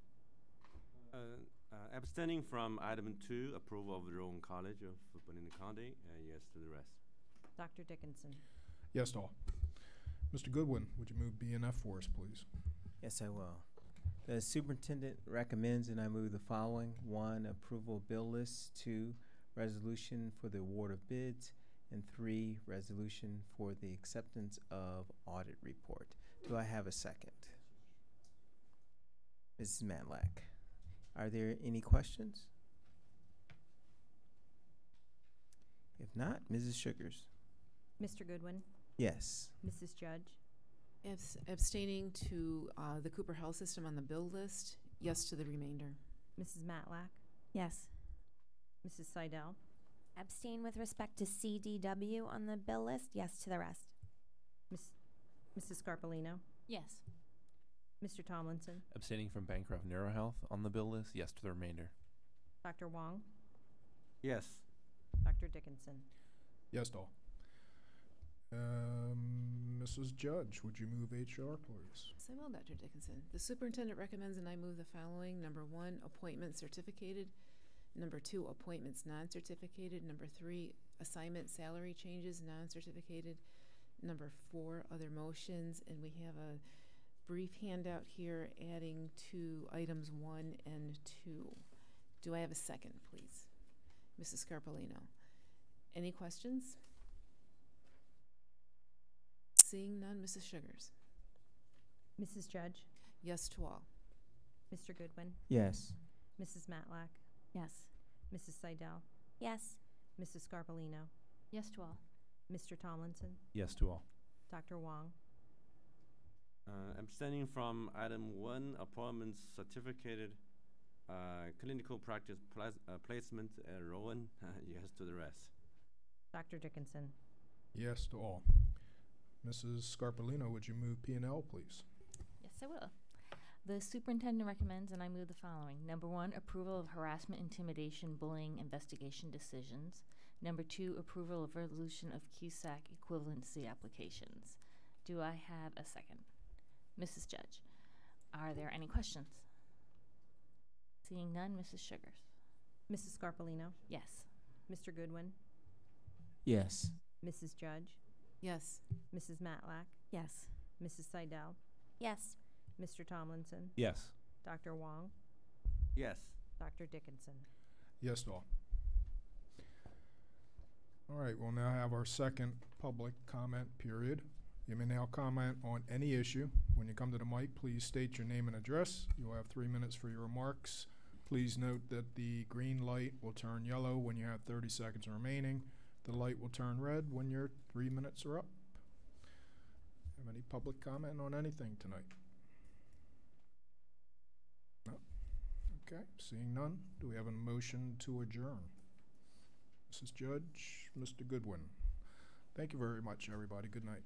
S7: Abstaining from item 2, approval of the Rowan College of Burlington County, yes to the rest.
S13: Dr. Dickinson.
S2: Yes to all. Mr. Goodwin, would you move B and F for us, please?
S12: Yes, I will. The superintendent recommends and I move the following. 1, approval of bill lists. 2, resolution for the award of bids. And 3, resolution for the acceptance of audit report. Do I have a second? Mrs. Matlack. Are there any questions? If not, Mrs. Sugars.
S13: Mr. Goodwin.
S12: Yes.
S13: Mrs. Judge.
S15: Abstaining to the Cooper Health System on the bill list. Yes to the remainder.
S13: Mrs. Matlack.
S16: Yes.
S13: Mrs. Seidel.
S3: Abstain with respect to CDW on the bill list. Yes to the rest.
S13: Mrs. Scarpolino.
S8: Yes.
S13: Mr. Tomlinson.
S18: Abstaining from Bancroft NeuroHealth on the bill list. Yes to the remainder.
S13: Dr. Wong.
S7: Yes.
S13: Dr. Dickinson.
S2: Yes to all. Mrs. Judge, would you move HR, please?
S15: Yes, I will, Dr. Dickinson. The superintendent recommends and I move the following. Number 1, appointments certificated. Number 2, appointments non-certificated. Number 3, assignment salary changes non-certificated. Number 4, other motions. And we have a brief handout here adding to items 1 and 2. Do I have a second, please? Mrs. Scarpolino. Any questions? Seeing none, Mrs. Sugars.
S13: Mrs. Judge.
S15: Yes to all.
S13: Mr. Goodwin?
S12: Yes.
S13: Mrs. Matlack?
S16: Yes.
S13: Mrs. Seidel?
S3: Yes.
S13: Mrs. Scarpellino?
S8: Yes to all.
S13: Mr. Tomlinson?
S18: Yes to all.
S13: Dr. Wong?
S7: Abstaining from item 1, appointment certificated clinical practice placement, Rowan. Yes to the rest.
S13: Dr. Dickinson?
S2: Yes to all. Mrs. Scarpellino, would you move P&L, please?
S8: Yes, I will. The superintendent recommends, and I move the following. Number 1, approval of harassment, intimidation, bullying, investigation decisions. Number 2, approval of resolution of CUSAC equivalency applications. Do I have a second? Mrs. Judge, are there any questions? Seeing none, Mrs. Sugars.
S13: Mrs. Scarpellino?
S8: Yes.
S13: Mr. Goodwin?
S12: Yes.
S13: Mrs. Judge?
S15: Yes.
S13: Mrs. Matlack?
S16: Yes.
S13: Mrs. Seidel?
S3: Yes.
S13: Mr. Tomlinson?
S18: Yes.
S13: Dr. Wong?
S7: Yes.
S13: Dr. Dickinson?
S2: Yes to all. All right, we'll now have our second public comment period. You may now comment on any issue. When you come to the mic, please state your name and address. You'll have 3 minutes for your remarks. Please note that the green light will turn yellow when you have 30 seconds remaining. The light will turn red when your 3 minutes are up. Have any public comment on anything tonight? No? Okay, seeing none, do we have a motion to adjourn? Mrs. Judge, Mr. Goodwin. Thank you very much, everybody. Good night.